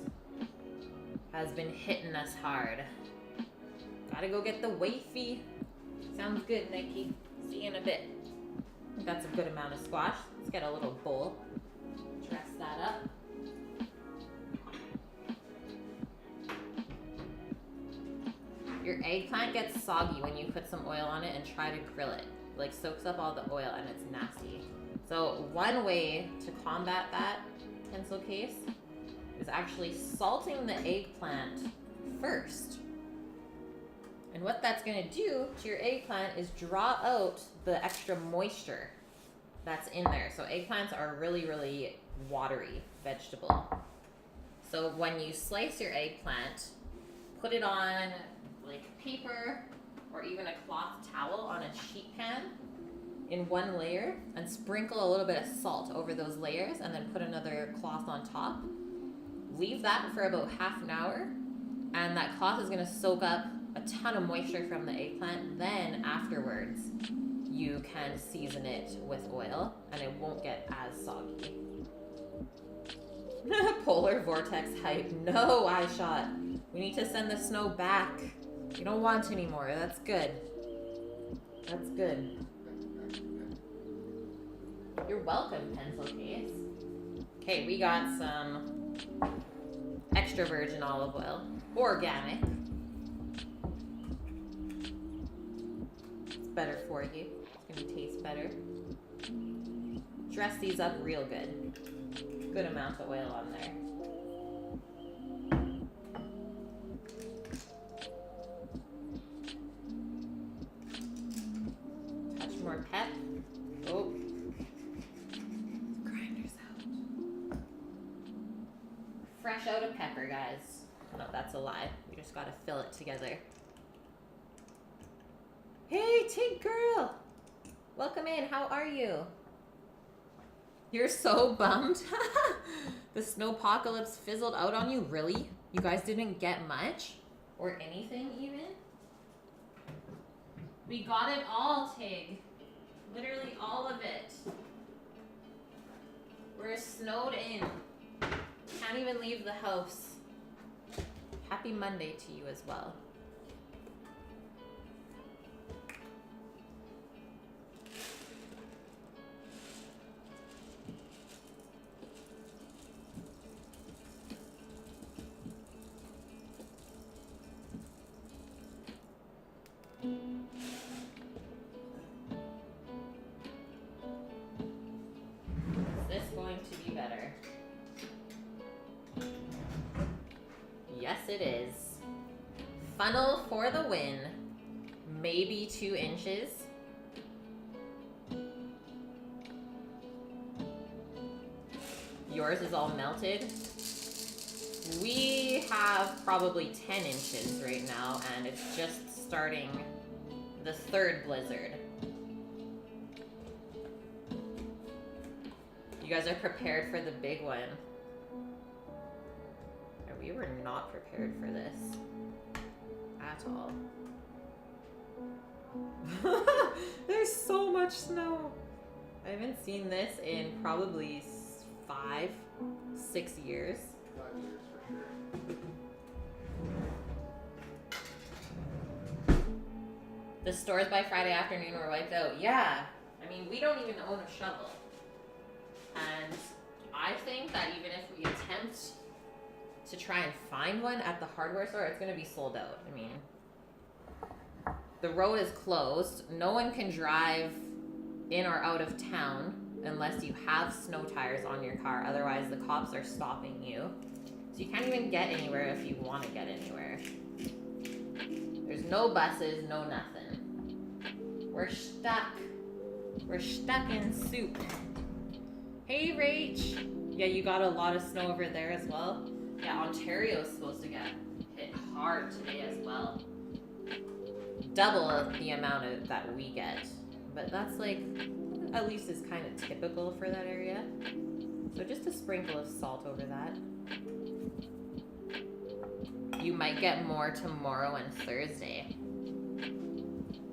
has been hitting us hard. Gotta go get the wafy. Sounds good, Nikki. See you in a bit. I think that's a good amount of squash. Let's get a little bowl. Dress that up. Your eggplant gets soggy when you put some oil on it and try to grill it. Like soaks up all the oil and it's nasty. So one way to combat that, pencil case, is actually salting the eggplant first. And what that's gonna do to your eggplant is draw out the extra moisture that's in there. So eggplants are a really, really watery vegetable. So when you slice your eggplant, put it on like paper or even a cloth towel on a sheet pan in one layer and sprinkle a little bit of salt over those layers and then put another cloth on top. Leave that for about half an hour and that cloth is gonna soak up a ton of moisture from the eggplant. Then afterwards, you can season it with oil and it won't get as soggy. Polar vortex hype. No, iShot. We need to send the snow back. We don't want any more. That's good. That's good. You're welcome, pencil case. Okay, we got some extra virgin olive oil. Organic. It's better for you. It's gonna taste better. Dress these up real good. Good amount of oil on there. Touch more pep. Oh. Grinders out. Fresh out of pepper, guys. No, that's a lie. We just gotta fill it together. Hey, Tig girl. Welcome in. How are you? You're so bummed. The snowpocalypse fizzled out on you? Really? You guys didn't get much? Or anything even? We got it all, Tig. Literally all of it. We're snowed in. Can't even leave the house. Happy Monday to you as well. Is this going to be better? Yes, it is. Funnel for the win. Maybe 2 inches. Yours is all melted. We have probably 10 inches right now, and it's just starting the 3rd blizzard. You guys are prepared for the big one. We were not prepared for this at all. There's so much snow. I haven't seen this in probably 5, 6 years. 5 years for sure. The stores by Friday afternoon were wiped out. Yeah. I mean, we don't even own a shovel. And I think that even if we attempt to try and find one at the hardware store, it's going to be sold out. I mean, the road is closed. No one can drive in or out of town unless you have snow tires on your car. Otherwise, the cops are stopping you. So you can't even get anywhere if you want to get anywhere. There's no buses, no nothing. We're stuck. We're stuck in soup. Hey, Rach. Yeah, you got a lot of snow over there as well. Yeah, Ontario is supposed to get hit hard today as well. Double the amount of that we get. But that's like, at least is kind of typical for that area. So just a sprinkle of salt over that. You might get more tomorrow and Thursday.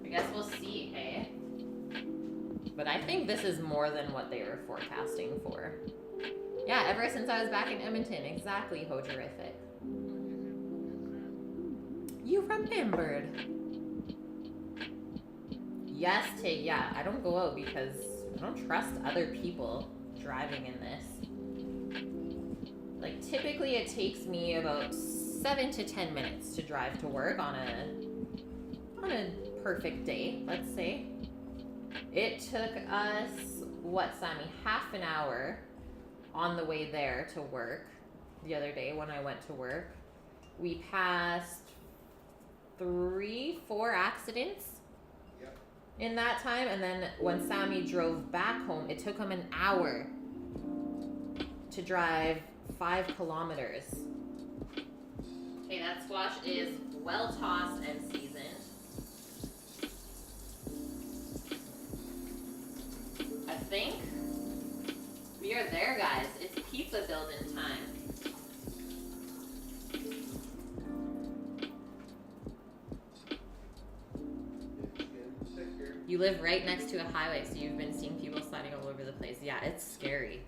I guess we'll see, hey? But I think this is more than what they were forecasting for. Yeah, ever since I was back in Edmonton. Exactly, Hojerific. You remembered. Yes, Tig, yeah. I don't go out because I don't trust other people driving in this. Like, typically it takes me about 7 to 10 minutes to drive to work on a perfect day, let's say. It took us, what, Sammy, half an hour on the way there to work the other day when I went to work. We passed 3, 4 accidents in that time, and then when Sammy drove back home, it took him an hour to drive 5 kilometers. Okay, that squash is well tossed and seasoned. I think we are there, guys. It's pizza building time. You live right next to a highway, so you've been seeing people sliding all over the place. Yeah, it's scary.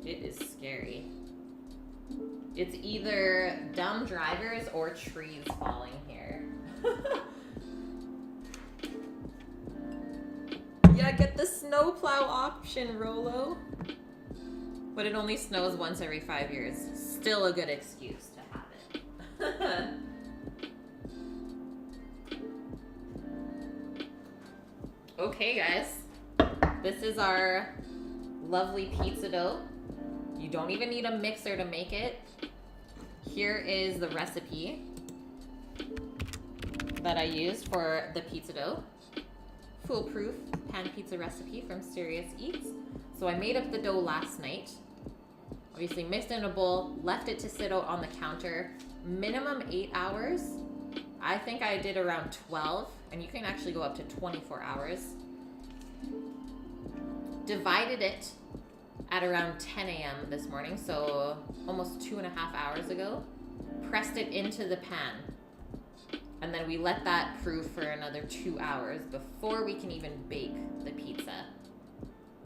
It is scary. It's either dumb drivers or trees falling here. Yeah, get the snowplow option, Rolo. But it only snows once every 5 years. Still a good excuse to have it. Okay, guys. This is our lovely pizza dough. You don't even need a mixer to make it. Here is the recipe that I used for the pizza dough. Foolproof pan pizza recipe from Serious Eats. So I made up the dough last night. Obviously mixed in a bowl, left it to sit out on the counter. Minimum 8 hours. I think I did around 12, and you can actually go up to 24 hours. Divided it at around 10 a.m. this morning, so almost 2.5 hours ago. Pressed it into the pan. And then we let that proof for another 2 hours before we can even bake the pizza.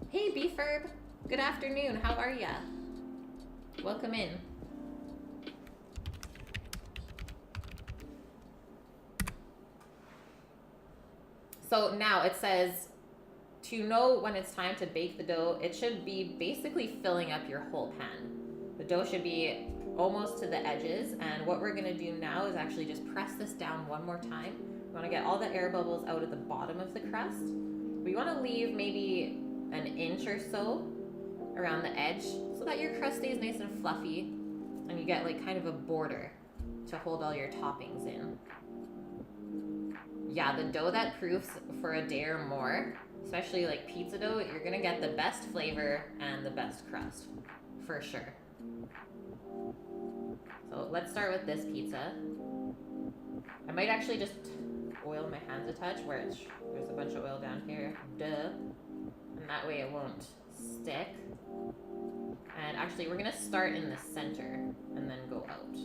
Hey, Beef Herb. Good afternoon. How are ya? Welcome in. So now it says to know when it's time to bake the dough, it should be basically filling up your whole pan. The dough should be almost to the edges, and what we're gonna do now is actually just press this down one more time. We wanna get all the air bubbles out of the bottom of the crust. We wanna leave maybe an inch or so around the edge so that your crust stays nice and fluffy and you get like kind of a border to hold all your toppings in. Yeah, the dough that proofs for a day or more, especially like pizza dough, you're gonna get the best flavor and the best crust, for sure. So let's start with this pizza. I might actually just oil my hands a touch where there's a bunch of oil down here, duh. And that way it won't stick. And actually we're gonna start in the center and then go out.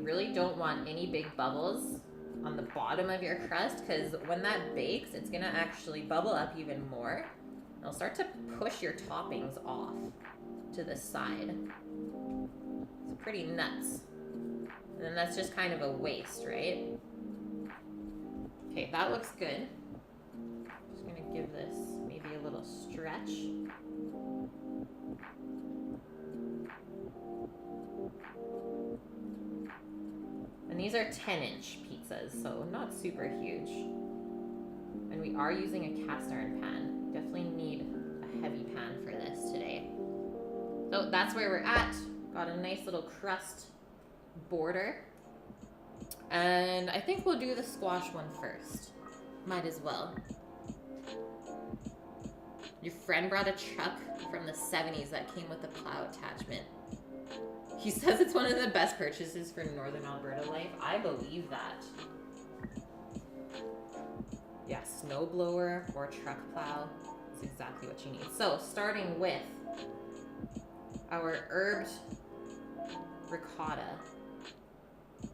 Really don't want any big bubbles on the bottom of your crust, because when that bakes, it's gonna actually bubble up even more. It'll start to push your toppings off to the side. It's pretty nuts. And then that's just kind of a waste, right? Okay, that looks good. Just gonna give this maybe a little stretch. And these are 10-inch pizzas, so not super huge. And we are using a cast iron pan. Definitely need a heavy pan for this today. So that's where we're at. Got a nice little crust border. And I think we'll do the squash one first. Might as well. Your friend brought a truck from the 70s that came with a plow attachment. He says it's one of the best purchases for Northern Alberta life. I believe that. Yeah, snowblower or truck plow is exactly what you need. So, starting with our herbed ricotta. I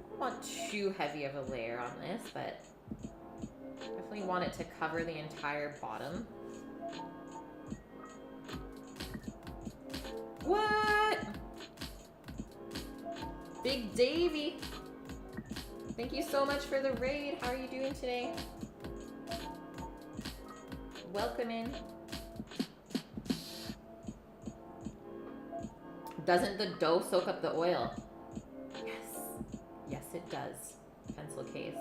don't want too heavy of a layer on this, but definitely want it to cover the entire bottom. What? Big Davy. Thank you so much for the raid. How are you doing today? Welcome in. Doesn't the dough soak up the oil? Yes. Yes, it does. Pencil case.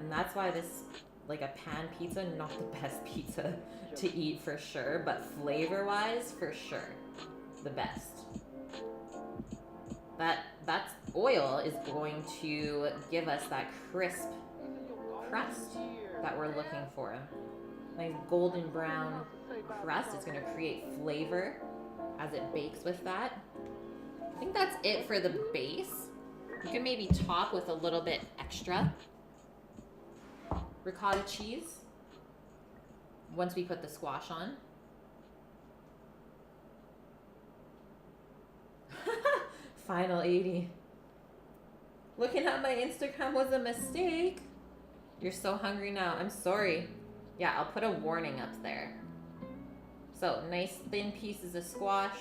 And that's why this, like a pan pizza, not the best pizza to eat for sure, but flavor-wise, for sure. The best. That oil is going to give us that crisp crust that we're looking for. Nice golden brown crust. It's going to create flavor as it bakes with that. I think that's it for the base. You can maybe top with a little bit extra ricotta cheese once we put the squash on. Final 80. Looking at my Instagram was a mistake. You're so hungry now. I'm sorry. Yeah, I'll put a warning up there. So, nice thin pieces of squash.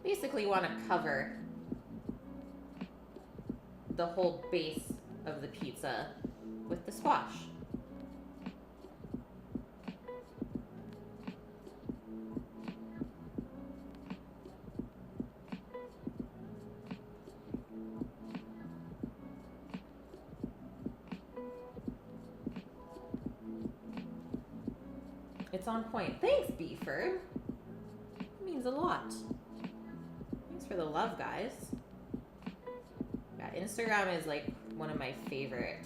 Basically want to cover the whole base of the pizza with the squash. It's on point. Thanks, Beeford. It means a lot. Thanks for the love, guys. Yeah, Instagram is like one of my favorite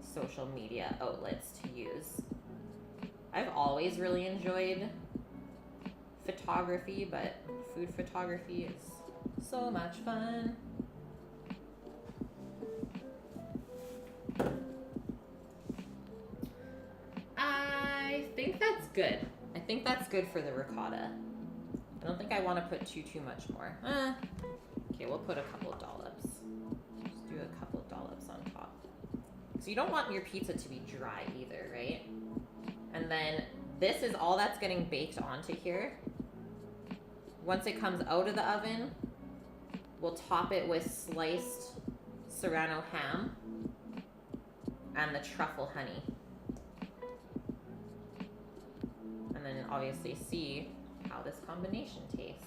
social media outlets to use. I've always really enjoyed photography, but food photography is so much fun. I think that's good. I think that's good for the ricotta. I don't think I want to put too much more. Okay, we'll put a couple dollops. Just do a couple dollops on top. So you don't want your pizza to be dry either, right? And then this is all that's getting baked onto here. Once it comes out of the oven, we'll top it with sliced serrano ham and the truffle honey. And then obviously see how this combination tastes.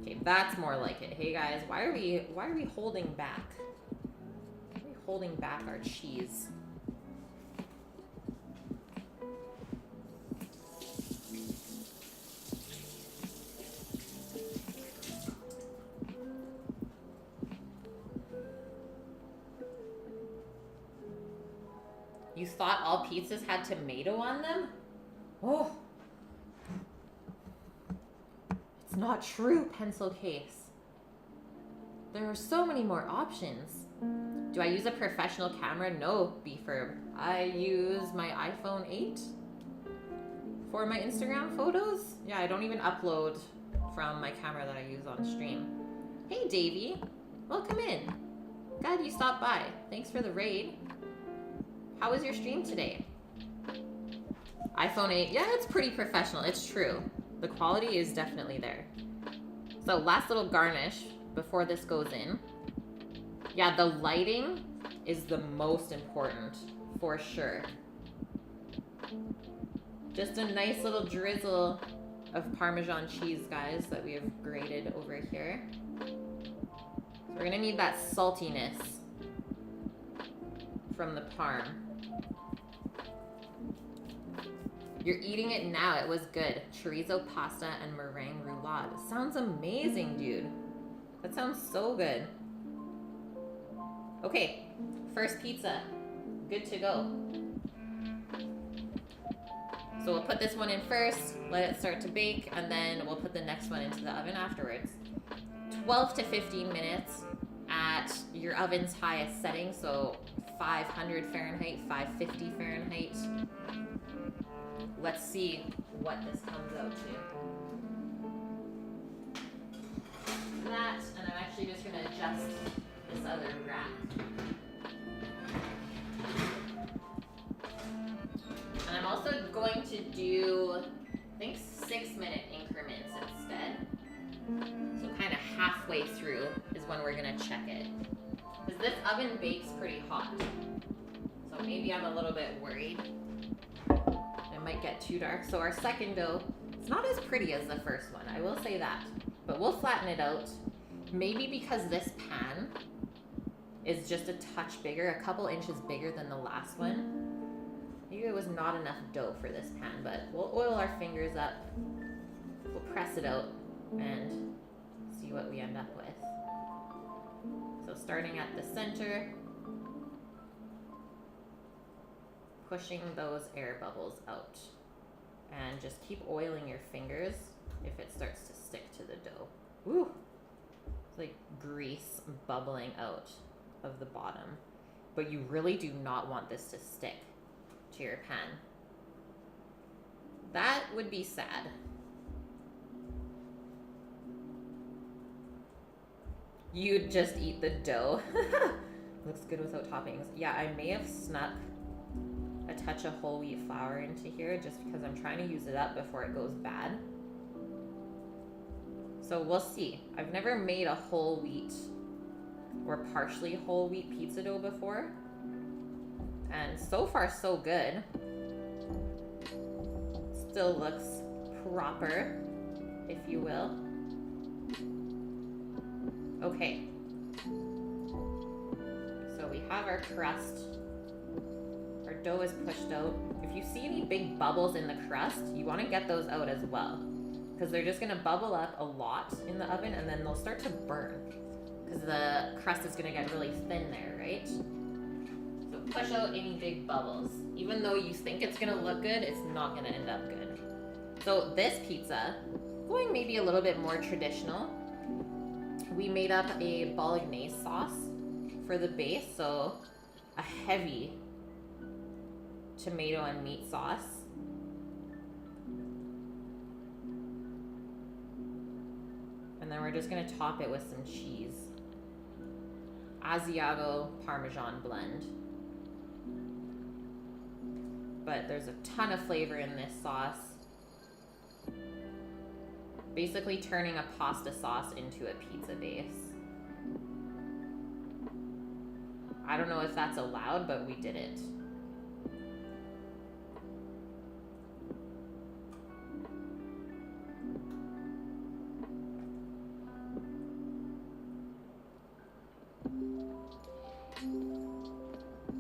Okay, that's more like it. Hey guys, why are we holding back? Why are we holding back our cheese? You thought all pizzas had tomato on them? Oh. It's not true, pencil case. There are so many more options. Do I use a professional camera? No, Beefer. I use my iPhone 8 for my Instagram photos. Yeah, I don't even upload from my camera that I use on stream. Hey, Davey. Welcome in. Glad you stopped by. Thanks for the raid. How was your stream today? iPhone 8. Yeah, it's pretty professional. It's true. The quality is definitely there. So last little garnish before this goes in. Yeah, the lighting is the most important for sure. Just a nice little drizzle of Parmesan cheese, guys, that we have grated over here. So we're gonna need that saltiness from the parm. You're eating it now. It was good. Chorizo pasta and meringue roulade. Sounds amazing, dude. That sounds so good. Okay, first pizza. Good to go. So we'll put this one in first, let it start to bake, and then we'll put the next one into the oven afterwards. 12 to 15 minutes at your oven's highest setting, so 500 Fahrenheit, 550 Fahrenheit. Let's see what this comes out to. That, and I'm actually just gonna adjust this other rack. And I'm also going to do, I think, 6-minute increments instead. So kind of halfway through is when we're gonna check it. Because this oven bakes pretty hot. So maybe I'm a little bit worried. It might get too dark. So our second dough, it's not as pretty as the first one, I will say that. But we'll flatten it out. Maybe because this pan is just a touch bigger, a couple inches bigger than the last one. Maybe it was not enough dough for this pan, but we'll oil our fingers up. We'll press it out and see what we end up with. So starting at the center, pushing those air bubbles out. And just keep oiling your fingers if it starts to stick to the dough. Woo! It's like grease bubbling out of the bottom. But you really do not want this to stick to your pan. That would be sad. You'd just eat the dough. Looks good without toppings. Yeah, I may have snuck a touch of whole wheat flour into here just because I'm trying to use it up before it goes bad. So we'll see. I've never made a whole wheat or partially whole wheat pizza dough before. And so far so good. Still looks proper, if you will. Okay. So we have our crust. Our dough is pushed out, if you see any big bubbles in the crust, you want to get those out as well. Because they're just going to bubble up a lot in the oven and then they'll start to burn. Because the crust is going to get really thin there, right? So push out any big bubbles. Even though you think it's going to look good, it's not going to end up good. So this pizza, going maybe a little bit more traditional, we made up a bolognese sauce for the base. So a heavy tomato and meat sauce. And then we're just gonna top it with some cheese. Asiago Parmesan blend. But there's a ton of flavor in this sauce. Basically turning a pasta sauce into a pizza base. I don't know if that's allowed, but we did it.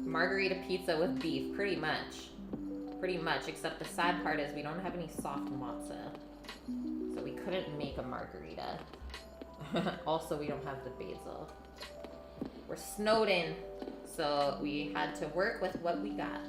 Margarita pizza with beef, pretty much. Pretty much, except the sad part is we don't have any soft mozza. So we couldn't make a margarita. Also, we don't have the basil. We're snowed in, so we had to work with what we got.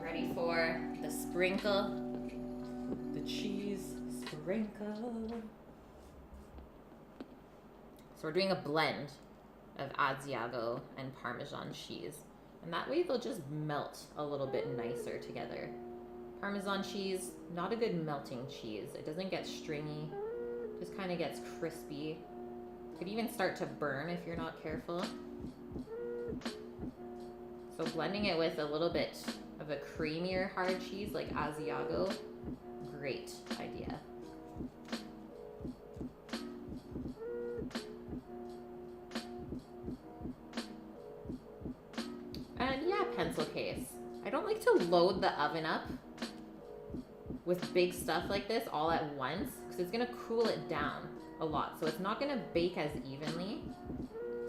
Ready for the sprinkle. The cheese sprinkle. So we're doing a blend of Asiago and Parmesan cheese. And that way they'll just melt a little bit nicer together. Parmesan cheese, not a good melting cheese. It doesn't get stringy, just kind of gets crispy. Could even start to burn if you're not careful. So blending it with a little bit of a creamier hard cheese like Asiago, great idea. And yeah, pencil case. I don't like to load the oven up with big stuff like this all at once because it's gonna cool it down a lot. So it's not gonna bake as evenly.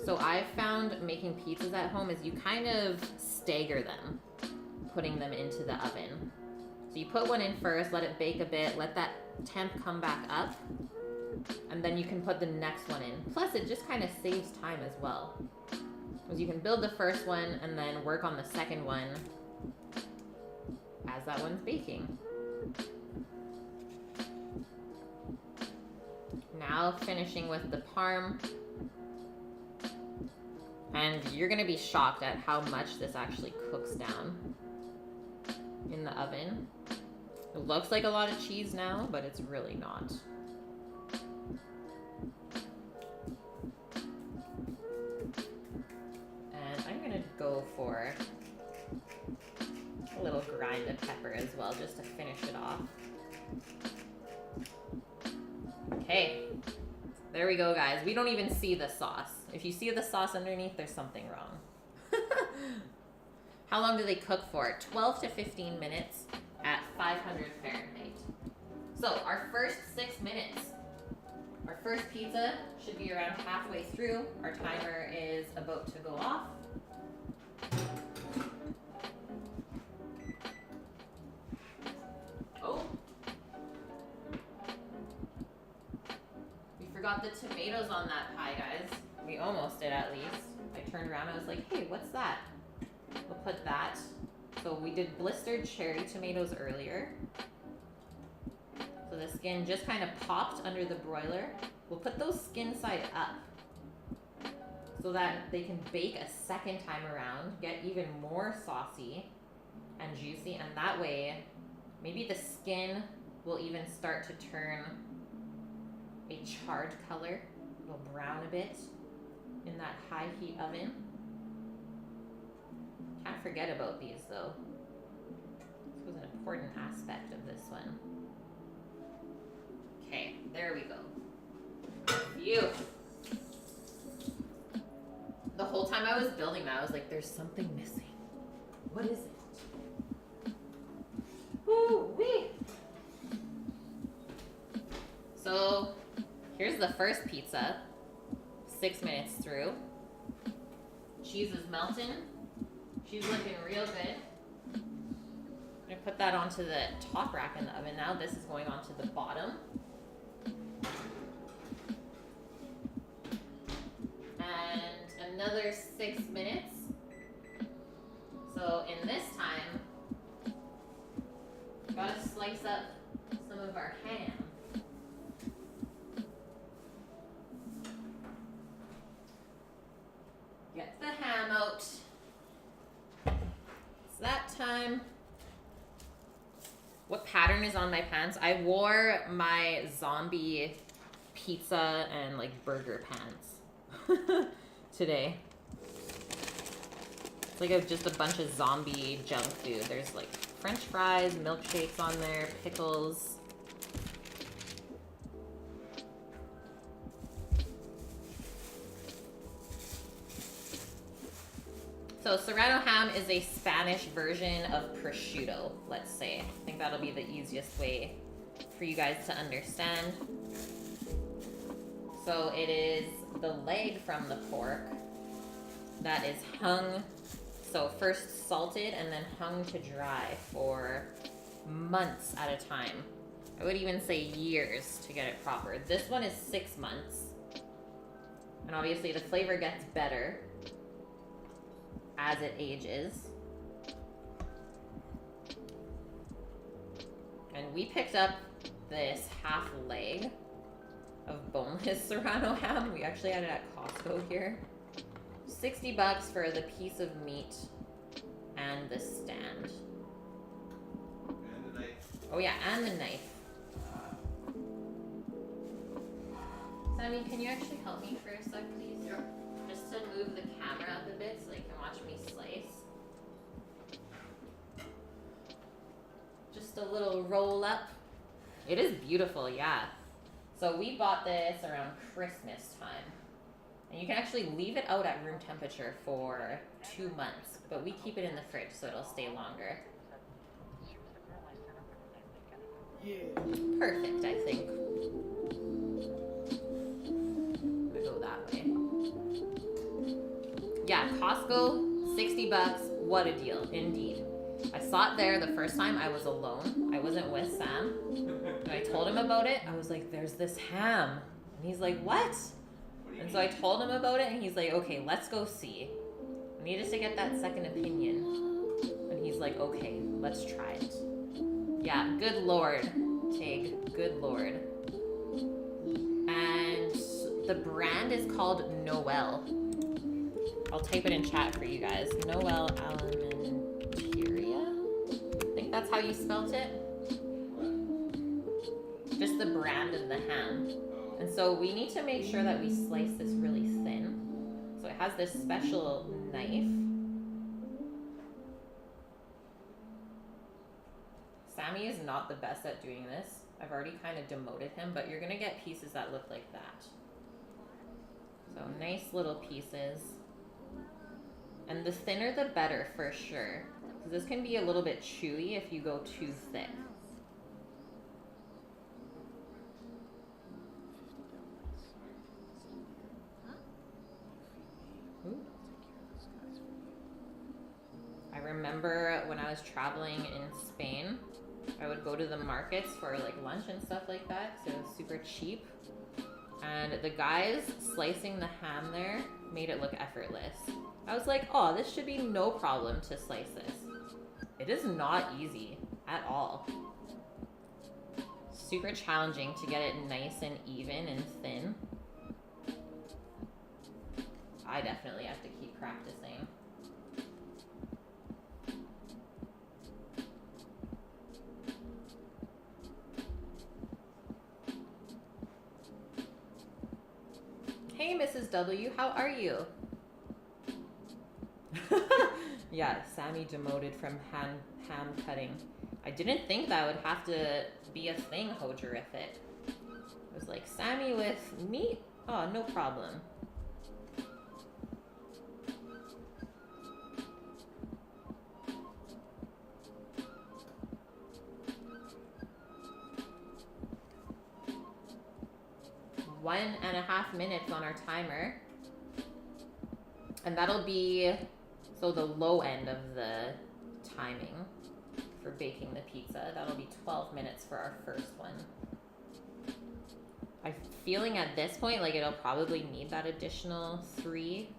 So I've found making pizzas at home is you kind of stagger them, putting them into the oven. So you put one in first, let it bake a bit, let that temp come back up, and then you can put the next one in. Plus it just kind of saves time as well. Because you can build the first one and then work on the second one as that one's baking. Now finishing with the parm. And you're gonna be shocked at how much this actually cooks down in the oven. It looks like a lot of cheese now, but it's really not. And I'm gonna go for a little grind of pepper as well, just to finish it off. Okay, there we go, guys. We don't even see the sauce. If you see the sauce underneath, there's something wrong. How long do they cook for? 12 to 15 minutes at 500 Fahrenheit. So our first 6 minutes. Our first pizza should be around halfway through. Our timer is about to go off. Oh. We forgot the tomatoes on that pie, guys. We almost did at least. I turned around and I was like, hey, what's that? We'll put that. So we did blistered cherry tomatoes earlier. So the skin just kind of popped under the broiler. We'll put those skin side up so that they can bake a second time around, get even more saucy and juicy, and that way maybe the skin will even start to turn a charred color. It'll brown a bit in that high heat oven. Can't forget about these though. This was an important aspect of this one. Okay, there we go. Phew. The whole time I was building that, I was like, there's something missing. What is it? Woo-wee! So, here's the first pizza. 6 minutes through. Cheese is melting. She's looking real good. I'm gonna put that onto the top rack in the oven now. This is going onto the bottom. And another 6 minutes. So in this time, gotta slice up some of our ham. Get the ham out. It's that time. What pattern is on my pants? I wore my zombie pizza and like burger pants today. It's like just a bunch of zombie junk food. There's like French fries, milkshakes on there, pickles. So Serrano ham is a Spanish version of prosciutto, let's say. I think that'll be the easiest way for you guys to understand. So it is the leg from the pork that is hung, so first salted and then hung to dry for months at a time. I would even say years to get it proper. This one is 6 months. And obviously the flavor gets better as it ages. And we picked up this half leg of boneless Serrano ham. We actually had it at Costco here. $60 for the piece of meat and the stand. And the knife. Oh yeah, and the knife. Sammy, can you actually help me for a sec, please? Yeah. Just to move the camera up a bit so they can watch me slice. Just a little roll up. It is beautiful, yeah. So we bought this around Christmas time. And you can actually leave it out at room temperature for 2 months, but we keep it in the fridge so it'll stay longer. Perfect, I think. We go that way. Yeah, Costco, $60. What a deal, indeed. I saw it there the first time. I was alone. I wasn't with Sam. And I told him about it. I was like, there's this ham. And he's like, what? And so I told him about it, and he's like, okay, let's go see. I need us to get that second opinion. And he's like, okay, let's try it. Yeah, good lord, Tig, good lord. And the brand is called Noel. I'll type it in chat for you guys. Noel Alimentaria? I think that's how you spelt it. Just the brand of the ham. And so we need to make sure that we slice this really thin. So it has this special knife. Sammy is not the best at doing this. I've already kind of demoted him, but you're gonna get pieces that look like that. So nice little pieces. And the thinner the better for sure. Because this can be a little bit chewy if you go too thick. I remember when I was traveling in Spain, I would go to the markets for like lunch and stuff like that, so it was super cheap. And the guys slicing the ham there made it look effortless. I was like, oh, this should be no problem to slice this. It is not easy at all. Super challenging to get it nice and even and thin. I definitely have to keep practicing. Hey, Mrs. W, how are you? Yeah, Sammy demoted from ham cutting. I didn't think that would have to be a thing, Hojerific. It was like, Sammy with meat? Oh, no problem. 1.5 minutes on our timer. And that'll be, so the low end of the timing for baking the pizza. That'll be 12 minutes for our first one. I'm feeling at this point like it'll probably need that additional 3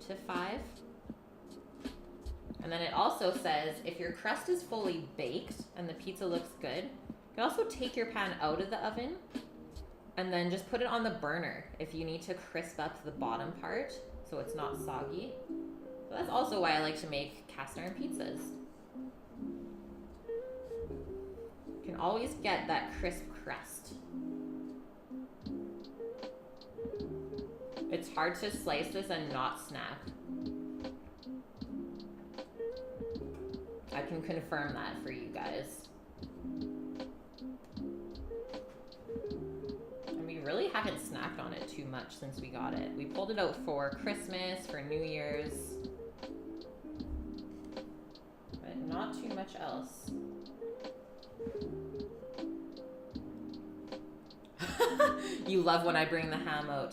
to 5. And then it also says if your crust is fully baked and the pizza looks good, you can also take your pan out of the oven and then just put it on the burner if you need to crisp up the bottom part so it's not soggy. So that's also why I like to make cast iron pizzas. You can always get that crisp crust. It's hard to slice this and not snap. I can confirm that for you guys. And we really haven't snacked on it too much since we got it. We pulled it out for Christmas, for New Year's, but not too much else. You love when I bring the ham out.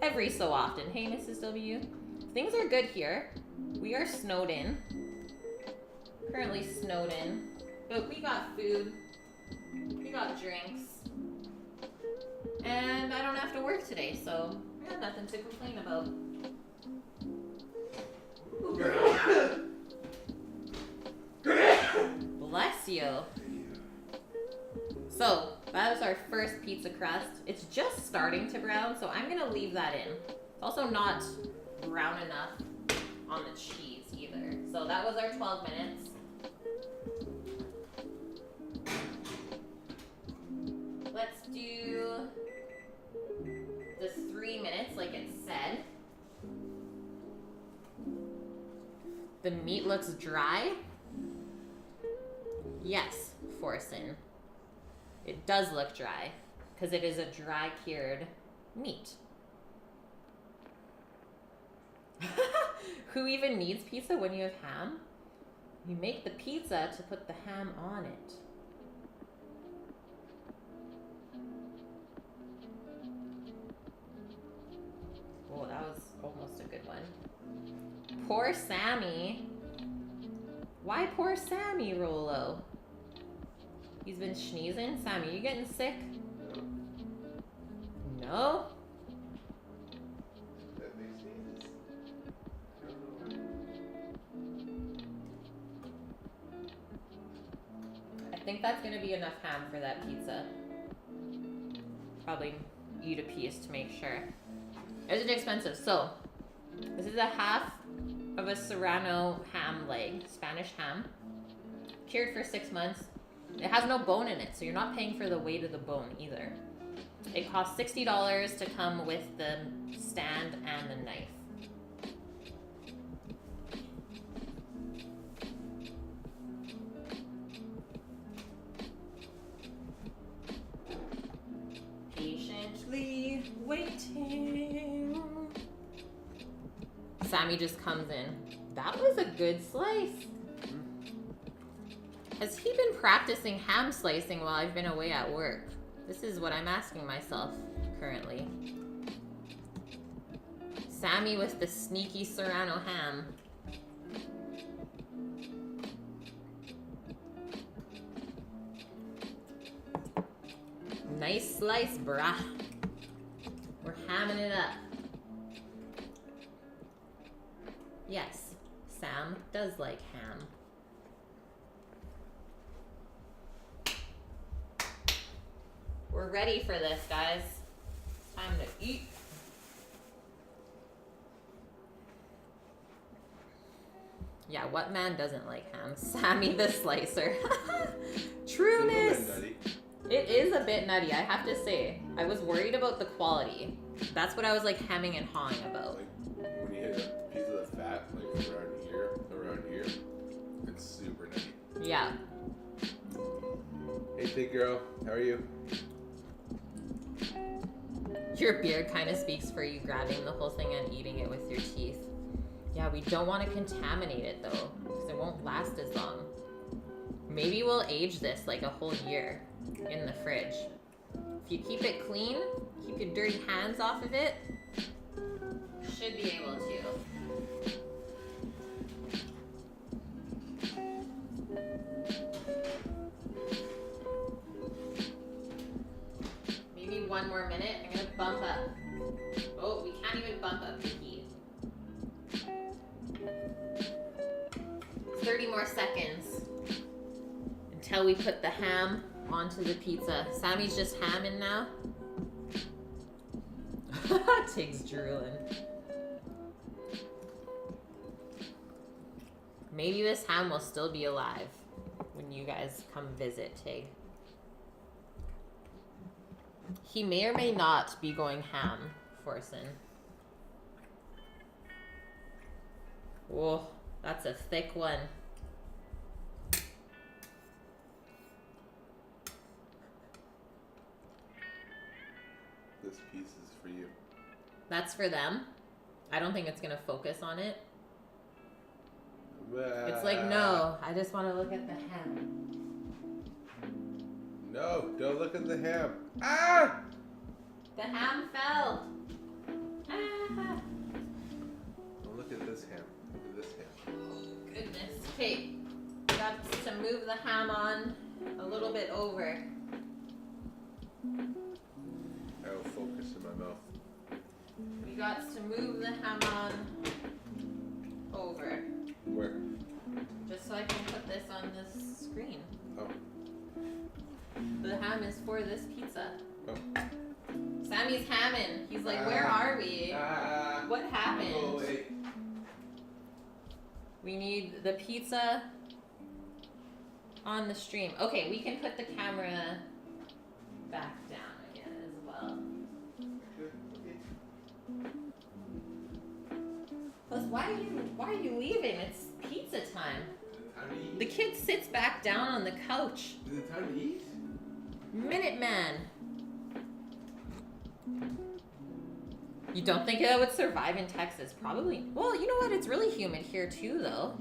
Every so often. Hey, Mrs. W. Things are good here. We are snowed in. Currently snowed in. But we got food. We got drinks. And I don't have to work today, so I got nothing to complain about. Bless you. So, that was our first pizza crust. It's just starting to brown, so I'm gonna leave that in. It's also not brown enough on the cheese either. So that was our 12 minutes. Let's do the 3 minutes like it said. The meat looks dry. Yes, Forsen. It does look dry, because it is a dry cured meat. Who even needs pizza when you have ham? You make the pizza to put the ham on it. Oh, that was almost a good one. Poor Sammy. Why poor Sammy, Rolo? He's been sneezing. Sammy, you getting sick? No? I think that's gonna be enough ham for that pizza. Probably eat a piece to make sure. It's expensive. So, this is a half of a Serrano ham leg, Spanish ham, cured for 6 months. It has no bone in it, so you're not paying for the weight of the bone either. It costs $60 to come with the stand and the knife. Patiently waiting. Sammy just comes in. That was a good slice. Has he been practicing ham slicing while I've been away at work? This is what I'm asking myself currently. Sammy with the sneaky Serrano ham. Nice slice, brah. We're hamming it up. Yes, Sam does like ham. We're ready for this, guys. Time to eat. Yeah, what man doesn't like ham? Sammy the slicer. Trueness. It is a bit nutty, I have to say. I was worried about the quality. That's what I was like hemming and hawing about. Like when you hit a piece of the fat, like around here, it's super nutty. Yeah. Hey, big girl, how are you? Your beard kind of speaks for you grabbing the whole thing and eating it with your teeth. Yeah, we don't want to contaminate it though, because it won't last as long. Maybe we'll age this like a whole year in the fridge. If you keep it clean, Keep your dirty hands off of it. Should be able to. Maybe one more minute. I'm gonna bump up. Oh, we can't even bump up the heat. 30 more seconds until we put the ham onto the pizza. Sammy's just hamming now. Tig's drooling. Maybe this ham will still be alive when you guys come visit Tig. He may or may not be going ham, Forsen. Whoa, that's a thick one. This piece is for you. That's for them. I don't think it's gonna focus on it. It's like, no, I just want to look at the ham. No, don't look at the ham. Ah! The ham fell. Ah. Don't look at this ham. Look at this ham. Goodness. Okay, got to move the ham on a little bit over. I will focus in my mouth. We got to move the ham on over. Where? Just so I can put this on this screen. Oh. The ham is for this pizza. Oh. Sammy's hamming. He's like, where are we? What happened? Oh, wait. We need the pizza on the stream. Okay, we can put the camera back down again as well. Plus, why are you leaving? It's pizza time. Time to eat? The kid sits back down on the couch. Is it time to eat? Minuteman. You don't think it would survive in Texas? Probably. Well, you know what? It's really humid here too, though.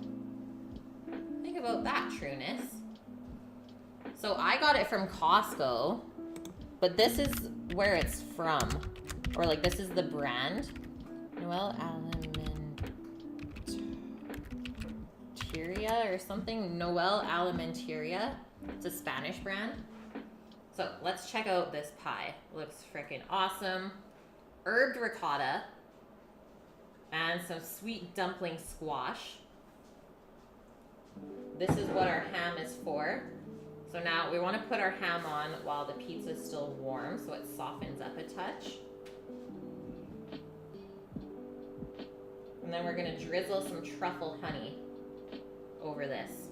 Think about that, trueness. So I got it from Costco, but this is where it's from. Or like, this is the brand. Noel Alimentaria or something. Noel Alimentaria. It's a Spanish brand. So let's check out this pie. Looks freaking awesome. Herbed ricotta and some sweet dumpling squash. This is what our ham is for. So now we want to put our ham on while the pizza is still warm so it softens up a touch. And then we're going to drizzle some truffle honey over this.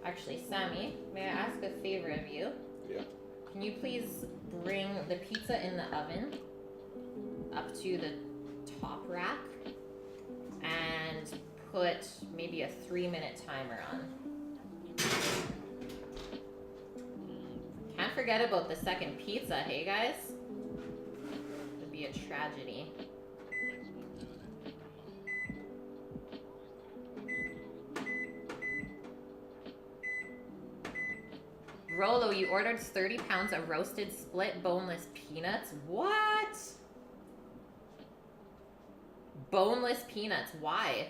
Actually, Sammy, may I ask a favor of you? Yeah. Can you please bring the pizza in the oven up to the top rack and put maybe a 3-minute timer on? Can't forget about the second pizza, hey guys? It'd be a tragedy. Rolo, you ordered 30 pounds of roasted split boneless peanuts? What? Boneless peanuts. Why?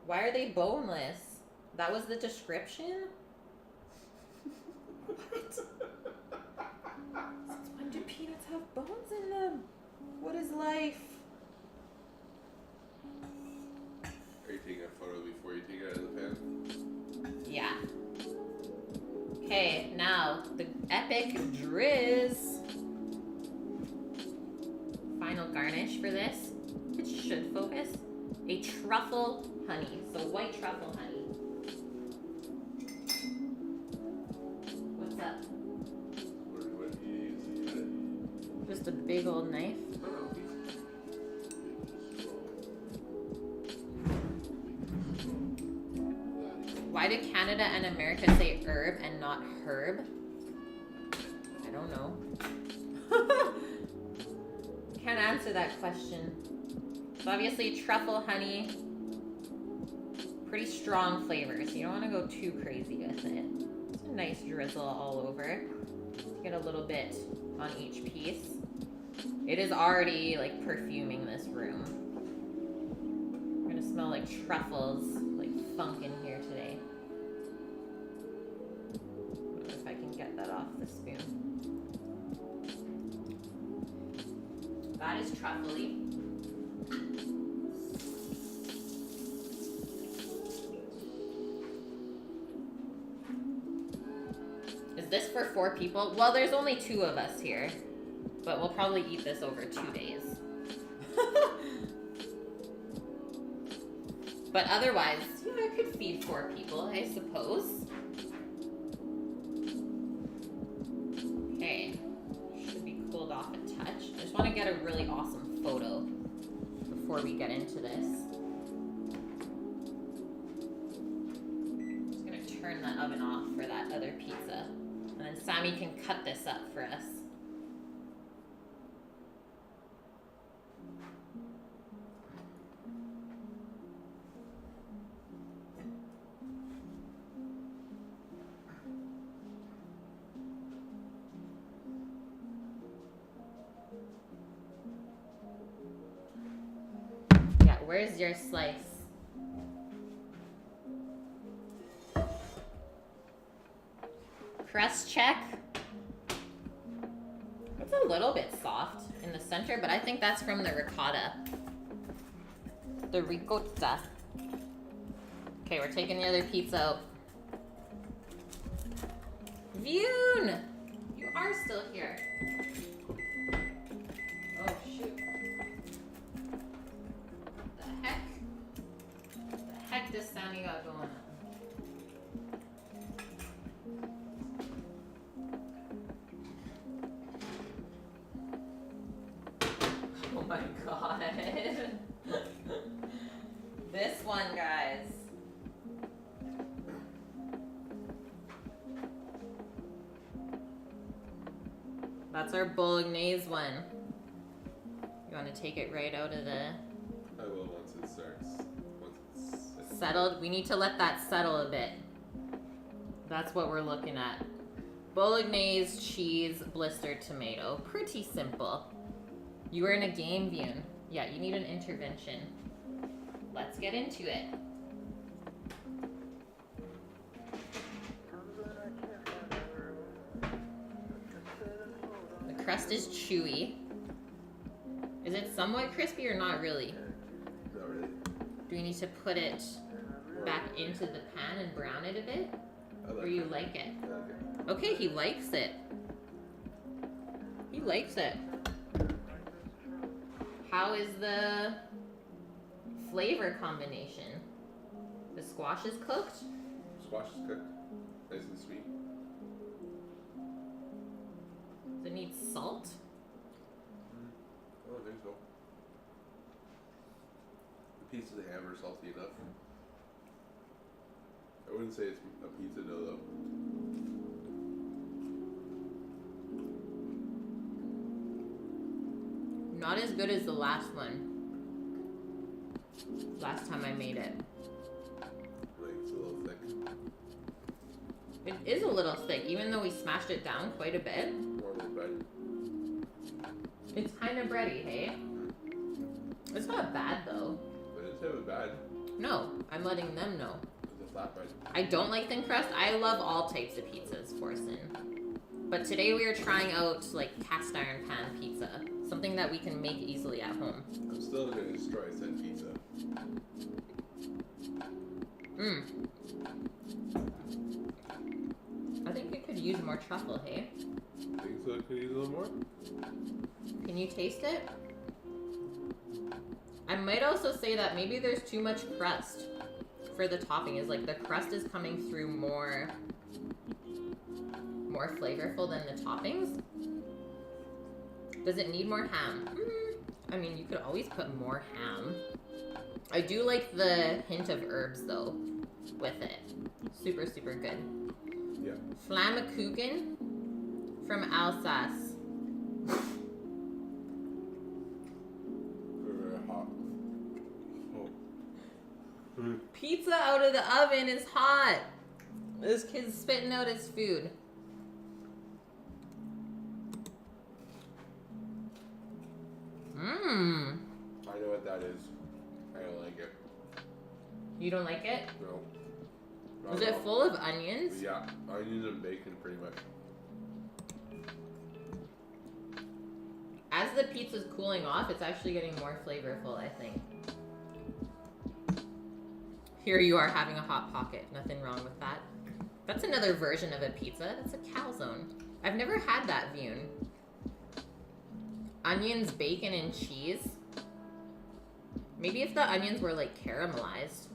Why are they boneless? That was the description? What? Since when do peanuts have bones in them? What is life? Are you taking a photo before you take it out of the pan? Yeah. Okay, now the epic drizz. Final garnish for this. It should focus. A truffle honey. So white truffle honey. What's up? What do you use to cut it? Just a big old knife. Why do Canada and America say herb and not herb? I don't know. Can't answer that question. So obviously truffle honey, pretty strong flavors. You don't want to go too crazy with it. It's a nice drizzle all over. Get a little bit on each piece. It is already like perfuming this room. We're gonna smell like truffles, like funk in here today. I don't know if I can get that off the spoon. That is truffly. Is this for 4 people? Well, there's only 2 of us here, but we'll probably eat this over 2 days. But otherwise, yeah, I could feed 4 people, I suppose. Okay, should be cooled off a touch. I just want to get a really awesome photo before we get into this. Just gonna turn the oven off for that other pizza. And then Sammy can cut this up for us. Yeah, where's your slice? Crust check. It's a little bit soft in the center, but I think that's from the ricotta. The ricotta. Okay, we're taking the other pizza out. Vune! You are still here. Oh, shoot. What the heck? What the heck does Sammy got going on? Oh my god. This one, guys. That's our bolognese one. You want to take it right out of the... I will once it starts. Once it's settled? We need to let that settle a bit. That's what we're looking at. Bolognese, cheese, blistered tomato. Pretty simple. You were in a game, Vune. Yeah, you need an intervention. Let's get into it. The crust is chewy. Is it somewhat crispy or not really? not really. Do we need to put it back into the pan and brown it a bit? Or you like it? I like it. Okay, he likes it. He likes it. How is the flavor combination? The squash is cooked? Squash is cooked. Nice and sweet. Does it need salt? Oh, there's no. The pieces of ham are salty enough. I wouldn't say it's a pizza dough though. Not as good as the last one. Last time I made it. Like it's a little thick. It is a little thick, even though we smashed it down quite a bit. More like bread. It's kind of bready, hey? It's not bad though. But it's never bad. No, I'm letting them know. It's a flatbread. I don't like thin crust. I love all types of pizzas, Forsen. But today we are trying out like cast iron pan pizza. Something that we can make easily at home. I'm still gonna destroy said pizza. I think it could use more truffle, hey? Think so? Could use a little more? Can you taste it? I might also say that maybe there's too much crust for the topping. Is like the crust is coming through more flavorful than the toppings. Does it need more ham? I mean, you could always put more ham. I do like the hint of herbs though with it. Super, super good. Yeah. Flammekuchen from Alsace. Very hot. Oh. Pizza out of the oven is hot. This kid's spitting out his food. what that is. I don't like it. You don't like it? No. Is it full of onions? Yeah, onions and bacon pretty much. As the pizza's cooling off, it's actually getting more flavorful, I think. Here you are having a Hot Pocket. Nothing wrong with that. That's another version of a pizza. That's a calzone. I've never had that Vune. Onions, bacon, and cheese. Maybe if the onions were like caramelized.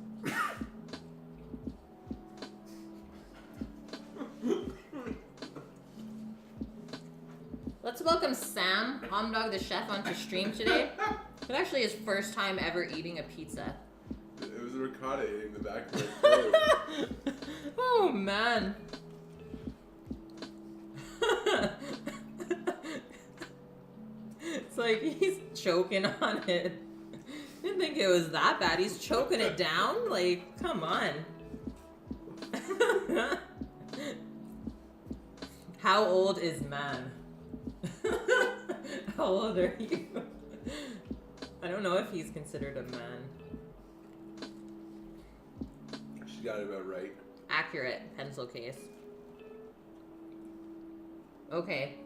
Let's welcome Sam, Omdog the chef, onto stream today. It's actually his first time ever eating a pizza. It was a ricotta in the back of my throat. Oh man. It's like he's choking on it. Didn't think it was that bad. He's choking it down? Like, come on. How old is man? How old are you? I don't know if he's considered a man. She got it about right. Accurate pencil case. Okay.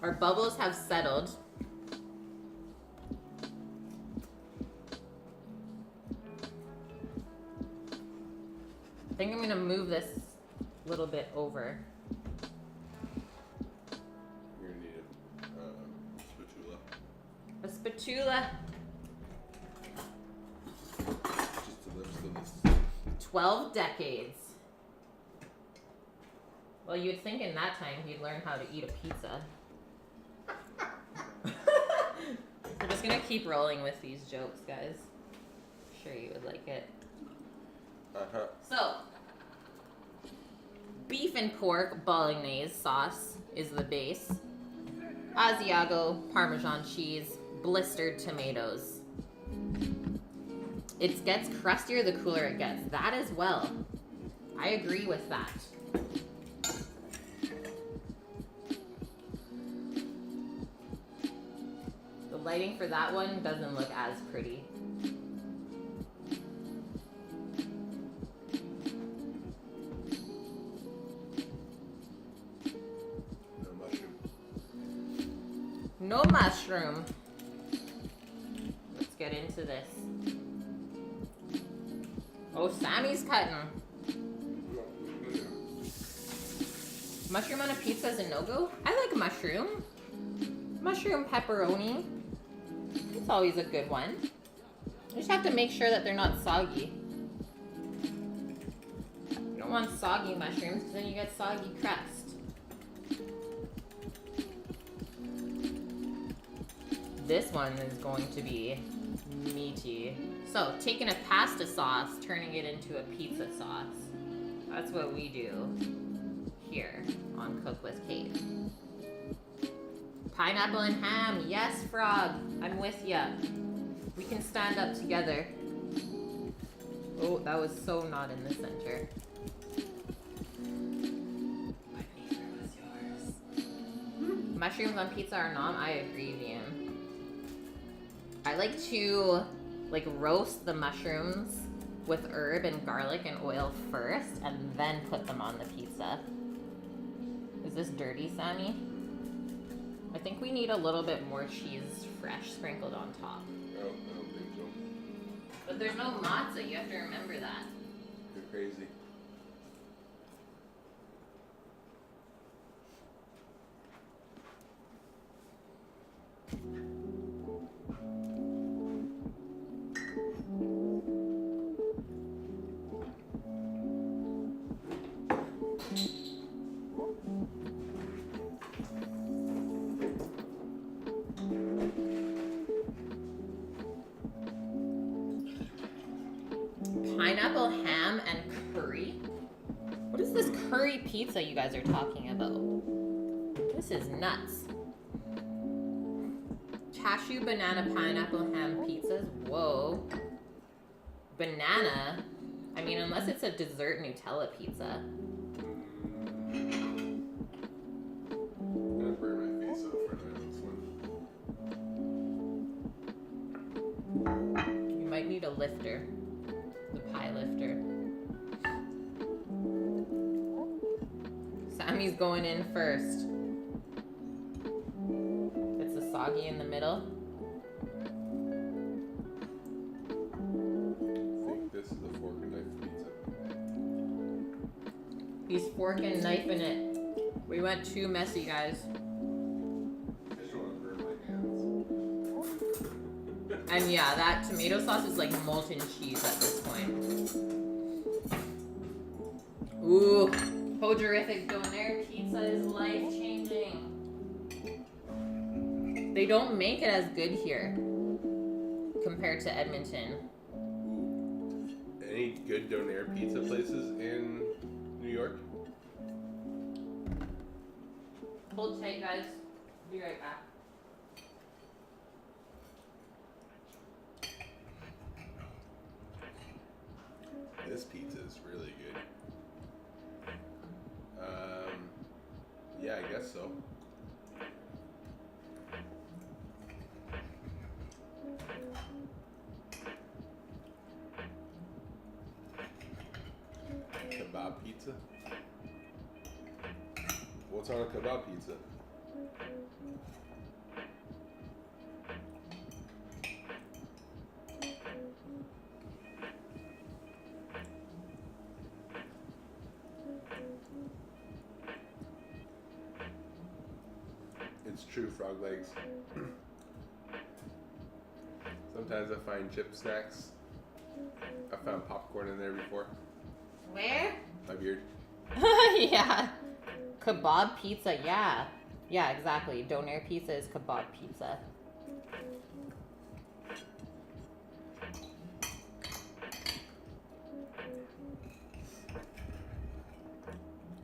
Our bubbles have settled. I think I'm gonna move this a little bit over. You're gonna need a spatula. A spatula. Just to lift this. 12 decades. Well, you'd think in that time he'd learn how to eat a pizza. We're just gonna keep rolling with these jokes, guys. I'm sure you would like it. Uh-huh. So, beef and pork bolognese sauce is the base. Asiago, Parmesan cheese, blistered tomatoes. It gets crustier the cooler it gets. That as well. I agree with that. The lighting for that one doesn't look as pretty. No mushroom. No mushroom. Let's get into this. Oh, Sammy's cutting. Mushroom on a pizza is a no-go? I like mushroom. Mushroom pepperoni. It's always a good one. You just have to make sure that they're not soggy. You don't want soggy mushrooms because then you get soggy crust. This one is going to be meaty. So, taking a pasta sauce, turning it into a pizza sauce. That's what we do here on Cook with Kate. Pineapple and ham. Yes, Frog. I'm with ya. We can stand up together. Oh, that was so not in the center. But neither was yours. Mushrooms on pizza are nom. I agree, Liam. I like to roast the mushrooms with herb and garlic and oil first and then put them on the pizza. Is this dirty, Sammy? I think we need a little bit more cheese fresh sprinkled on top. No, I don't think so. But there's no matzah, you have to remember that. You're crazy. Pineapple, ham, and curry? What is this curry pizza you guys are talking about? This is nuts. Cashew, banana, pineapple, ham pizzas? Whoa. Banana? I mean, unless it's a dessert Nutella pizza. I'm gonna burn my face off right now this one. lifter. The pie lifter. Sammy's going in first. It's the soggy in the middle. I think this is a fork and knife pizza. He's fork and knifing it. We went too messy, guys. I just don't want to burn my hands. And yeah, that tomato sauce is like molten cheese at this point. Ooh, Hojerific donair pizza is life changing. They don't make it as good here compared to Edmonton. Ooh. Any good donair pizza places in New York? Hold tight, guys. Be right back. This pizza is really good. Yeah, I guess so. Kebab pizza? What's on a kebab pizza? It's true, frog legs. Sometimes I find chip snacks. I found popcorn in there before. Where? My beard. Yeah. Kebab pizza, yeah. Yeah, exactly. Donair pizza is kebab pizza.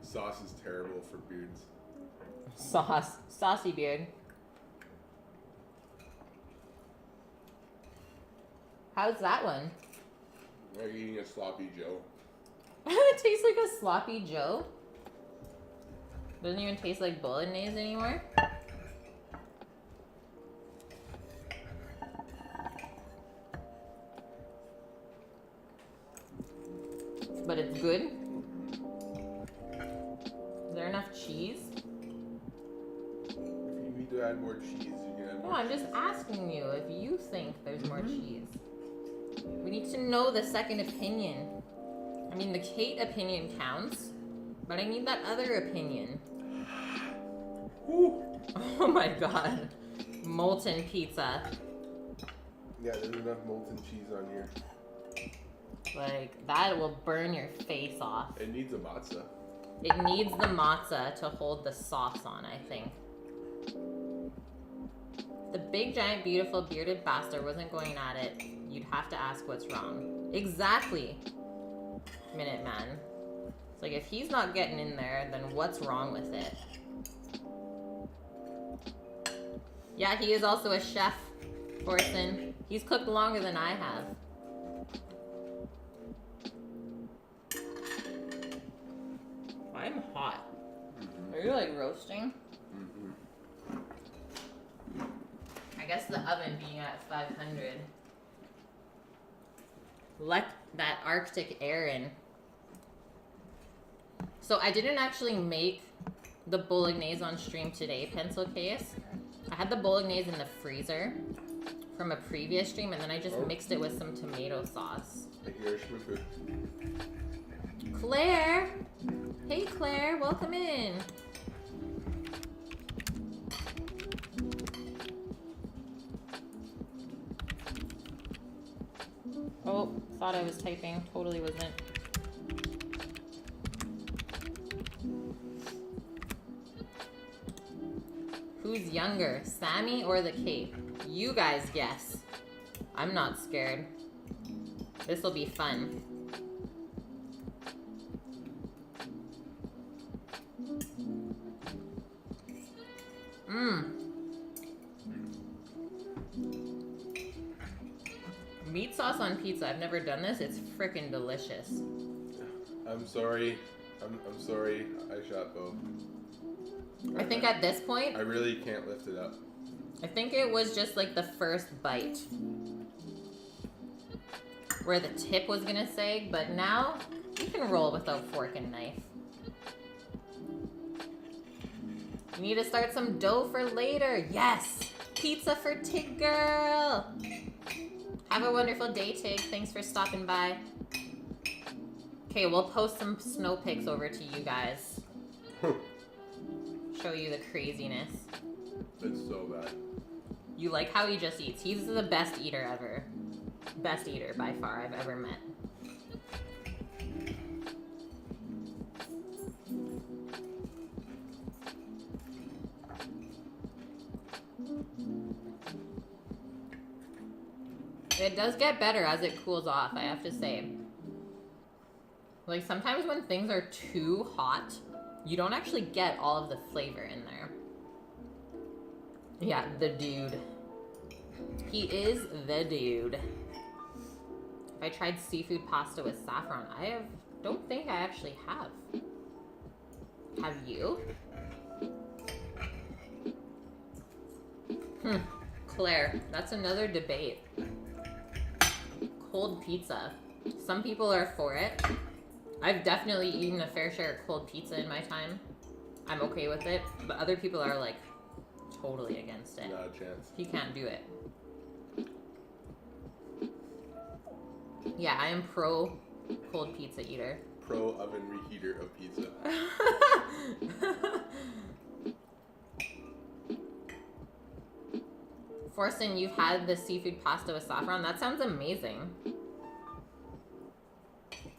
Sauce is terrible for beards. Saucy beard. How's that one? Like eating a sloppy Joe. It tastes like a sloppy Joe. Doesn't even taste like bolognese anymore. But it's good. Is there enough cheese? If you need to add more cheese, you can add more No, I'm just cheese. asking you if you think there's more cheese. We need to know the second opinion. I mean, the Kate opinion counts, but I need that other opinion. Woo. Oh my god. Molten pizza. Yeah, there's enough molten cheese on here. Like, that will burn your face off. It needs a matzo. It needs the matzah to hold the sauce on, I think. If the big, giant, beautiful, bearded bastard wasn't going at it, you'd have to ask what's wrong. Exactly. Minuteman. It's like, if he's not getting in there, then what's wrong with it? Yeah, he is also a chef, Orson. He's cooked longer than I have. I'm hot. Are you like roasting? I guess the oven being at 500. Let that Arctic air in. So I didn't actually make the bolognese on stream today, pencil case. I had the bolognese in the freezer from a previous stream, and then I just mixed it with some tomato sauce. Thank you, Irishman. Claire! Hey Claire, welcome in. Oh, thought I was typing. Totally wasn't. Who's younger, Sammy or the Cape? You guys guess. I'm not scared. This will be fun. Meat sauce on pizza. I've never done this. It's freaking delicious. I'm sorry. I'm sorry. I shot both. I think at this point, I really can't lift it up. I think it was just like the first bite. where the tip was gonna sag, but now you can roll without fork and knife. You need to start some dough for later. Yes! Pizza for Tig Girl! Have a wonderful day, Tig. Thanks for stopping by. Okay, we'll post some snow pics over to you guys. Show you the craziness. It's so bad. You like how he just eats. He's the best eater ever. Best eater by far I've ever met. It does get better as it cools off, I have to say. Like, sometimes when things are too hot, you don't actually get all of the flavor in there. Yeah, the dude. He is the dude. If I tried seafood pasta with saffron, don't think I actually have. Have you? Claire, that's another debate. Cold pizza. Some people are for it. I've definitely eaten a fair share of cold pizza in my time. I'm okay with it, but other people are like totally against it. Not a chance. You can't do it. Yeah, I am pro cold pizza eater. Pro oven reheater of pizza. Forsen, you've had the seafood pasta with saffron. That sounds amazing.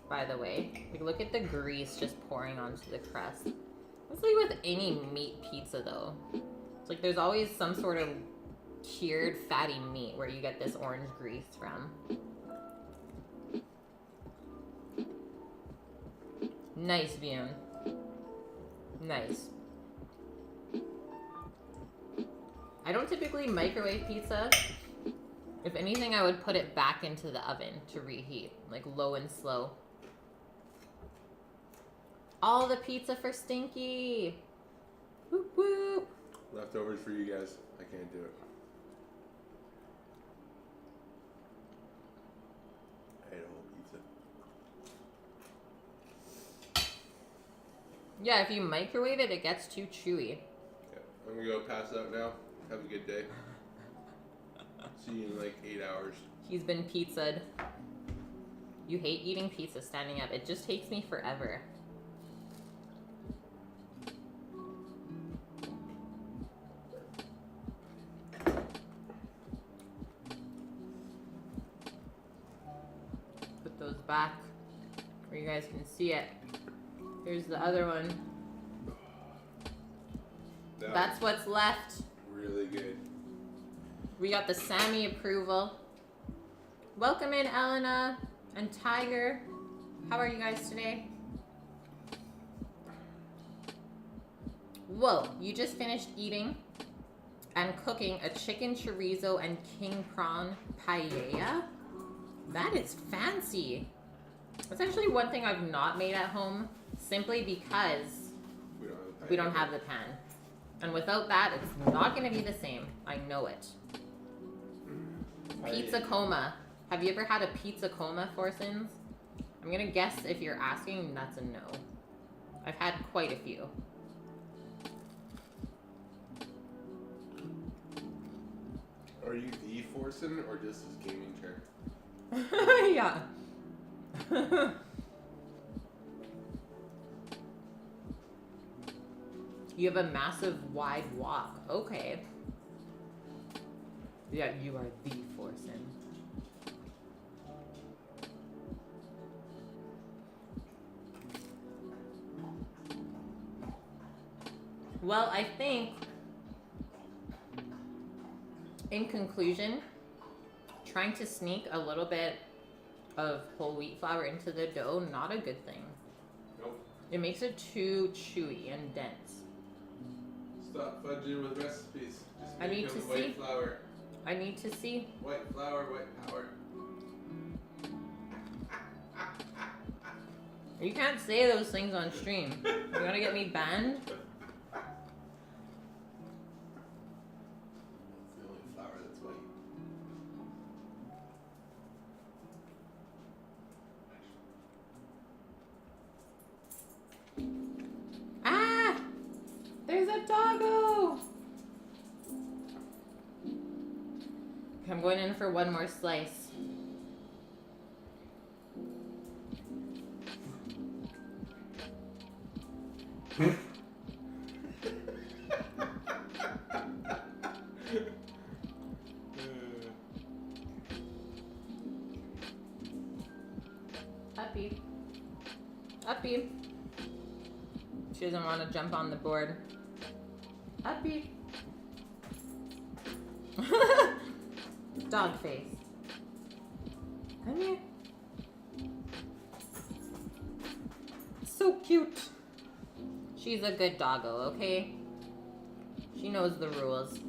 By the way, like, look at the grease just pouring onto the crust. That's like with any meat pizza though. It's like there's always some sort of cured fatty meat where you get this orange grease from. Nice, Bune. Nice. I don't typically microwave pizza. If anything, I would put it back into the oven to reheat, like low and slow. All the pizza for Stinky. Whoop whoop. Leftovers for you guys. I can't do it. I ate a whole pizza. Yeah, if you microwave it, it gets too chewy. Okay, I'm gonna go pass out now. Have a good day. See you in like 8 hours. He's been pizzaed. You hate eating pizza standing up. It just takes me forever. Put those back where you guys can see it. Here's the other one. That's what's left. Really good. We got the Sammy approval. Welcome in, Elena and Tiger. How are you guys today? Whoa, you just finished eating and cooking a chicken chorizo and king prawn paella? That is fancy. That's actually one thing I've not made at home, simply because we don't have the pan. And without that, it's not going to be the same. I know it. Pizza coma. Have you ever had a pizza coma, Forsins? I'm going to guess if you're asking, that's a no. I've had quite a few. Are you the Forsen or just his gaming chair? Yeah. You have a massive wide walk. Okay. Yeah, you are the Forsen. Well, I think, in conclusion, trying to sneak a little bit of whole wheat flour into the dough, not a good thing. Nope. It makes it too chewy and dense. Stop fudging with recipes. Just I need to white see. flour. I need to see. White flour, white power. You can't say those things on stream. You wanna get me banned? It's the only flour that's white. doggo. I'm going in for one more slice. Uppy. Uppy. She doesn't want to jump on the board. Uppy. Dog face. Come here. So cute. She's a good doggo, okay? She knows the rules.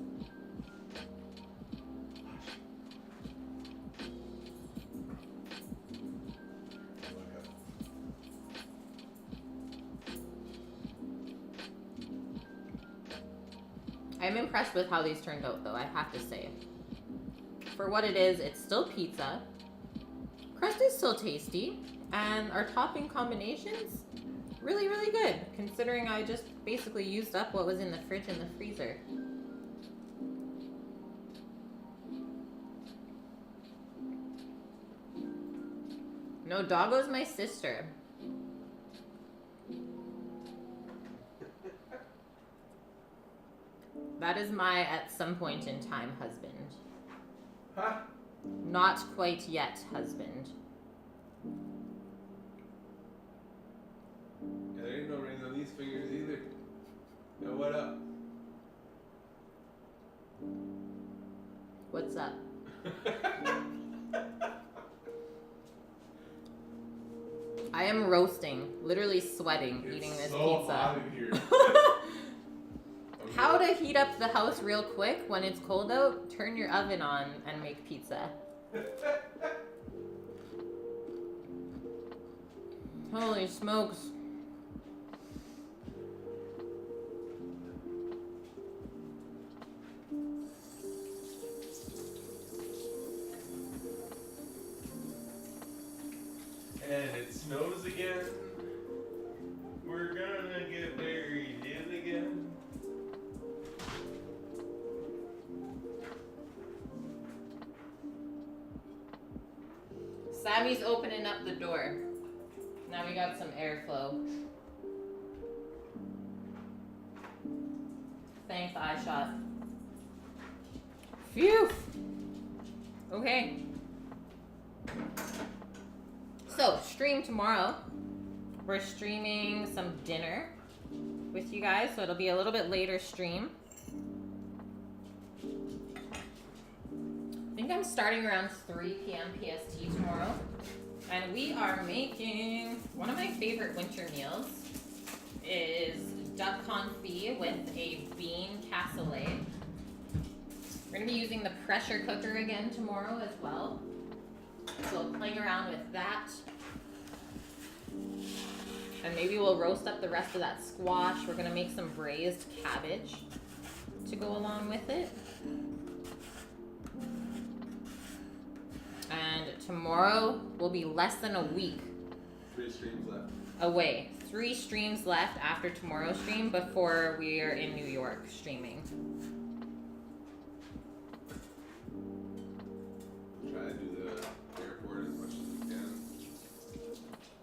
I'm impressed with how these turned out, though, I have to say. For what it is, it's still pizza. Crust is still tasty. And our topping combinations, really, really good. Considering I just basically used up what was in the fridge and the freezer. No, Doggo's my sister. That is my, at some point in time, husband. Huh? Not quite yet, husband. Yeah, there ain't no rings on these fingers either. Now what up? What's up? I am roasting, literally sweating, eating this so pizza. hot in here. How to heat up the house real quick when it's cold out? Turn your oven on and make pizza. Holy smokes. And it snows again. We're gonna get buried in again. Sammy's opening up the door. Now we got some airflow. Thanks, iShot. Phew! Okay. So, stream tomorrow. We're streaming some dinner with you guys, so it'll be a little bit later stream. I think I'm starting around 3 p.m. PST tomorrow. And we are making one of my favorite winter meals is duck confit with a bean cassoulet. We're gonna be using the pressure cooker again tomorrow as well. So playing around with that. And maybe we'll roast up the rest of that squash. We're gonna make some braised cabbage to go along with it. And tomorrow will be less than a week 3 streams left. away. 3 streams left after tomorrow's stream before we are in New York streaming. Try to do the airport as much as we can.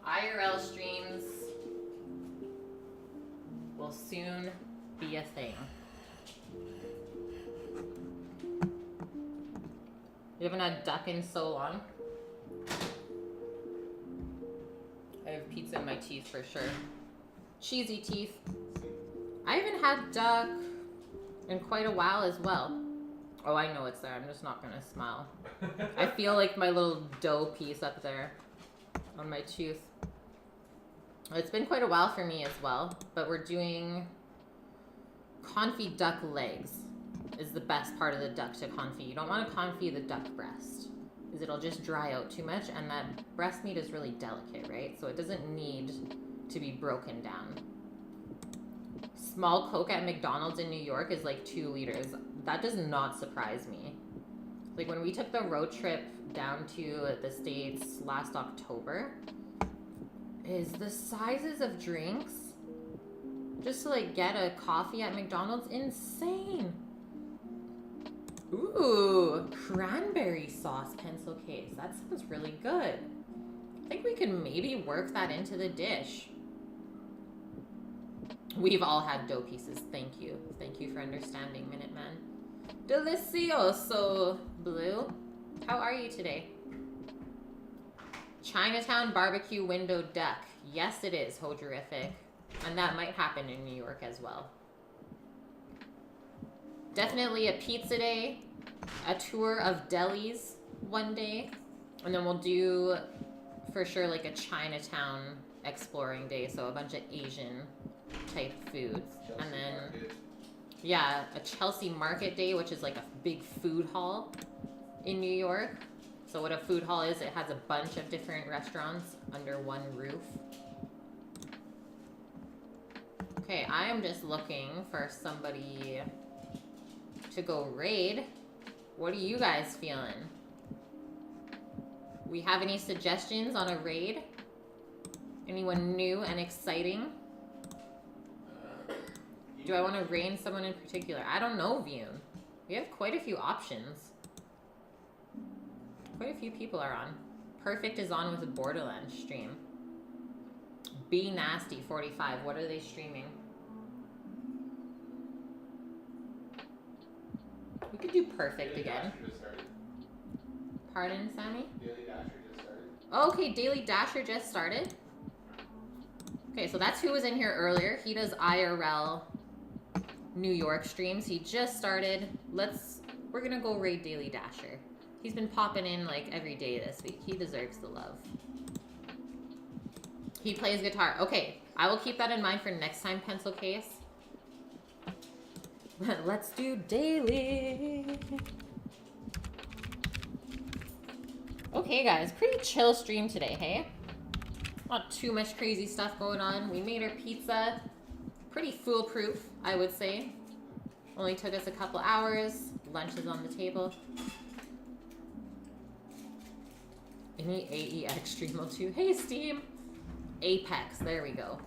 IRL streams will soon be a thing. You haven't had duck in so long. I have pizza in my teeth for sure. Cheesy teeth. I haven't had duck in quite a while as well. Oh, I know it's there. I'm just not gonna smile. I feel like my little dough piece up there on my tooth. It's been quite a while for me as well, but we're doing confit duck legs is the best part of the duck to confit. You don't want to confit the duck breast, because it'll just dry out too much, and that breast meat is really delicate, right? So it doesn't need to be broken down. Small Coke at McDonald's in New York is like 2 liters. That does not surprise me. Like when we took the road trip down to the States last October, is the sizes of drinks just to like get a coffee at McDonald's, insane. Ooh, cranberry sauce pencil case. That sounds really good. I think we can maybe work that into the dish. We've all had dough pieces. Thank you. Thank you for understanding, Minuteman. Delicioso, Blue. How are you today? Chinatown barbecue window duck. Yes, it is, Hoderific. And that might happen in New York as well. Definitely a pizza day, a tour of delis one day, and then we'll do, for sure, like a Chinatown exploring day, so a bunch of Asian type foods. Chelsea and then, Market. yeah, a Chelsea Market Day, which is like a big food hall in New York. So what a food hall is, it has a bunch of different restaurants under one roof. Okay, I am just looking for somebody to go raid. What are you guys feeling? We have any suggestions on a raid? Anyone new and exciting? Do I want to raid someone in particular? I don't know, Vune. We have quite a few options. Quite a few people are on. Perfect is on with a Borderlands stream. Be Nasty 45. What are they streaming? We could do Perfect again. Pardon, Sammy? Daily Dasher just started. Oh, okay, Daily Dasher just started. Okay, so that's who was in here earlier. He does IRL New York streams. He just started. We're gonna go raid Daily Dasher. He's been popping in like every day this week. He deserves the love. He plays guitar. Okay, I will keep that in mind for next time, pencil case. Let's do daily. Okay, guys, pretty chill stream today, hey? Not too much crazy stuff going on. We made our pizza. Pretty foolproof, I would say. Only took us a couple hours. Lunch is on the table. Any AEX stream will too. Hey, Steam. Apex, there we go.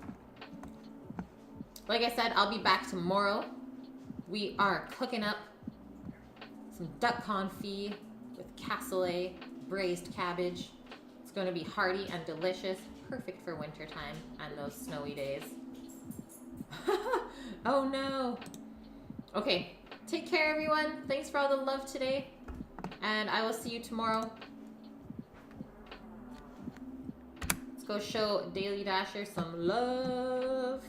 Like I said, I'll be back tomorrow. We are cooking up some duck confit with cassoulet, braised cabbage. It's going to be hearty and delicious, perfect for wintertime and those snowy days. Oh no. Okay, take care everyone. Thanks for all the love today, and I will see you tomorrow. Let's go show Daily Dasher some love.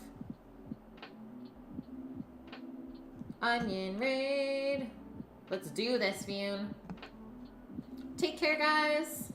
Onion raid. Let's do this, Vune. Take care, guys.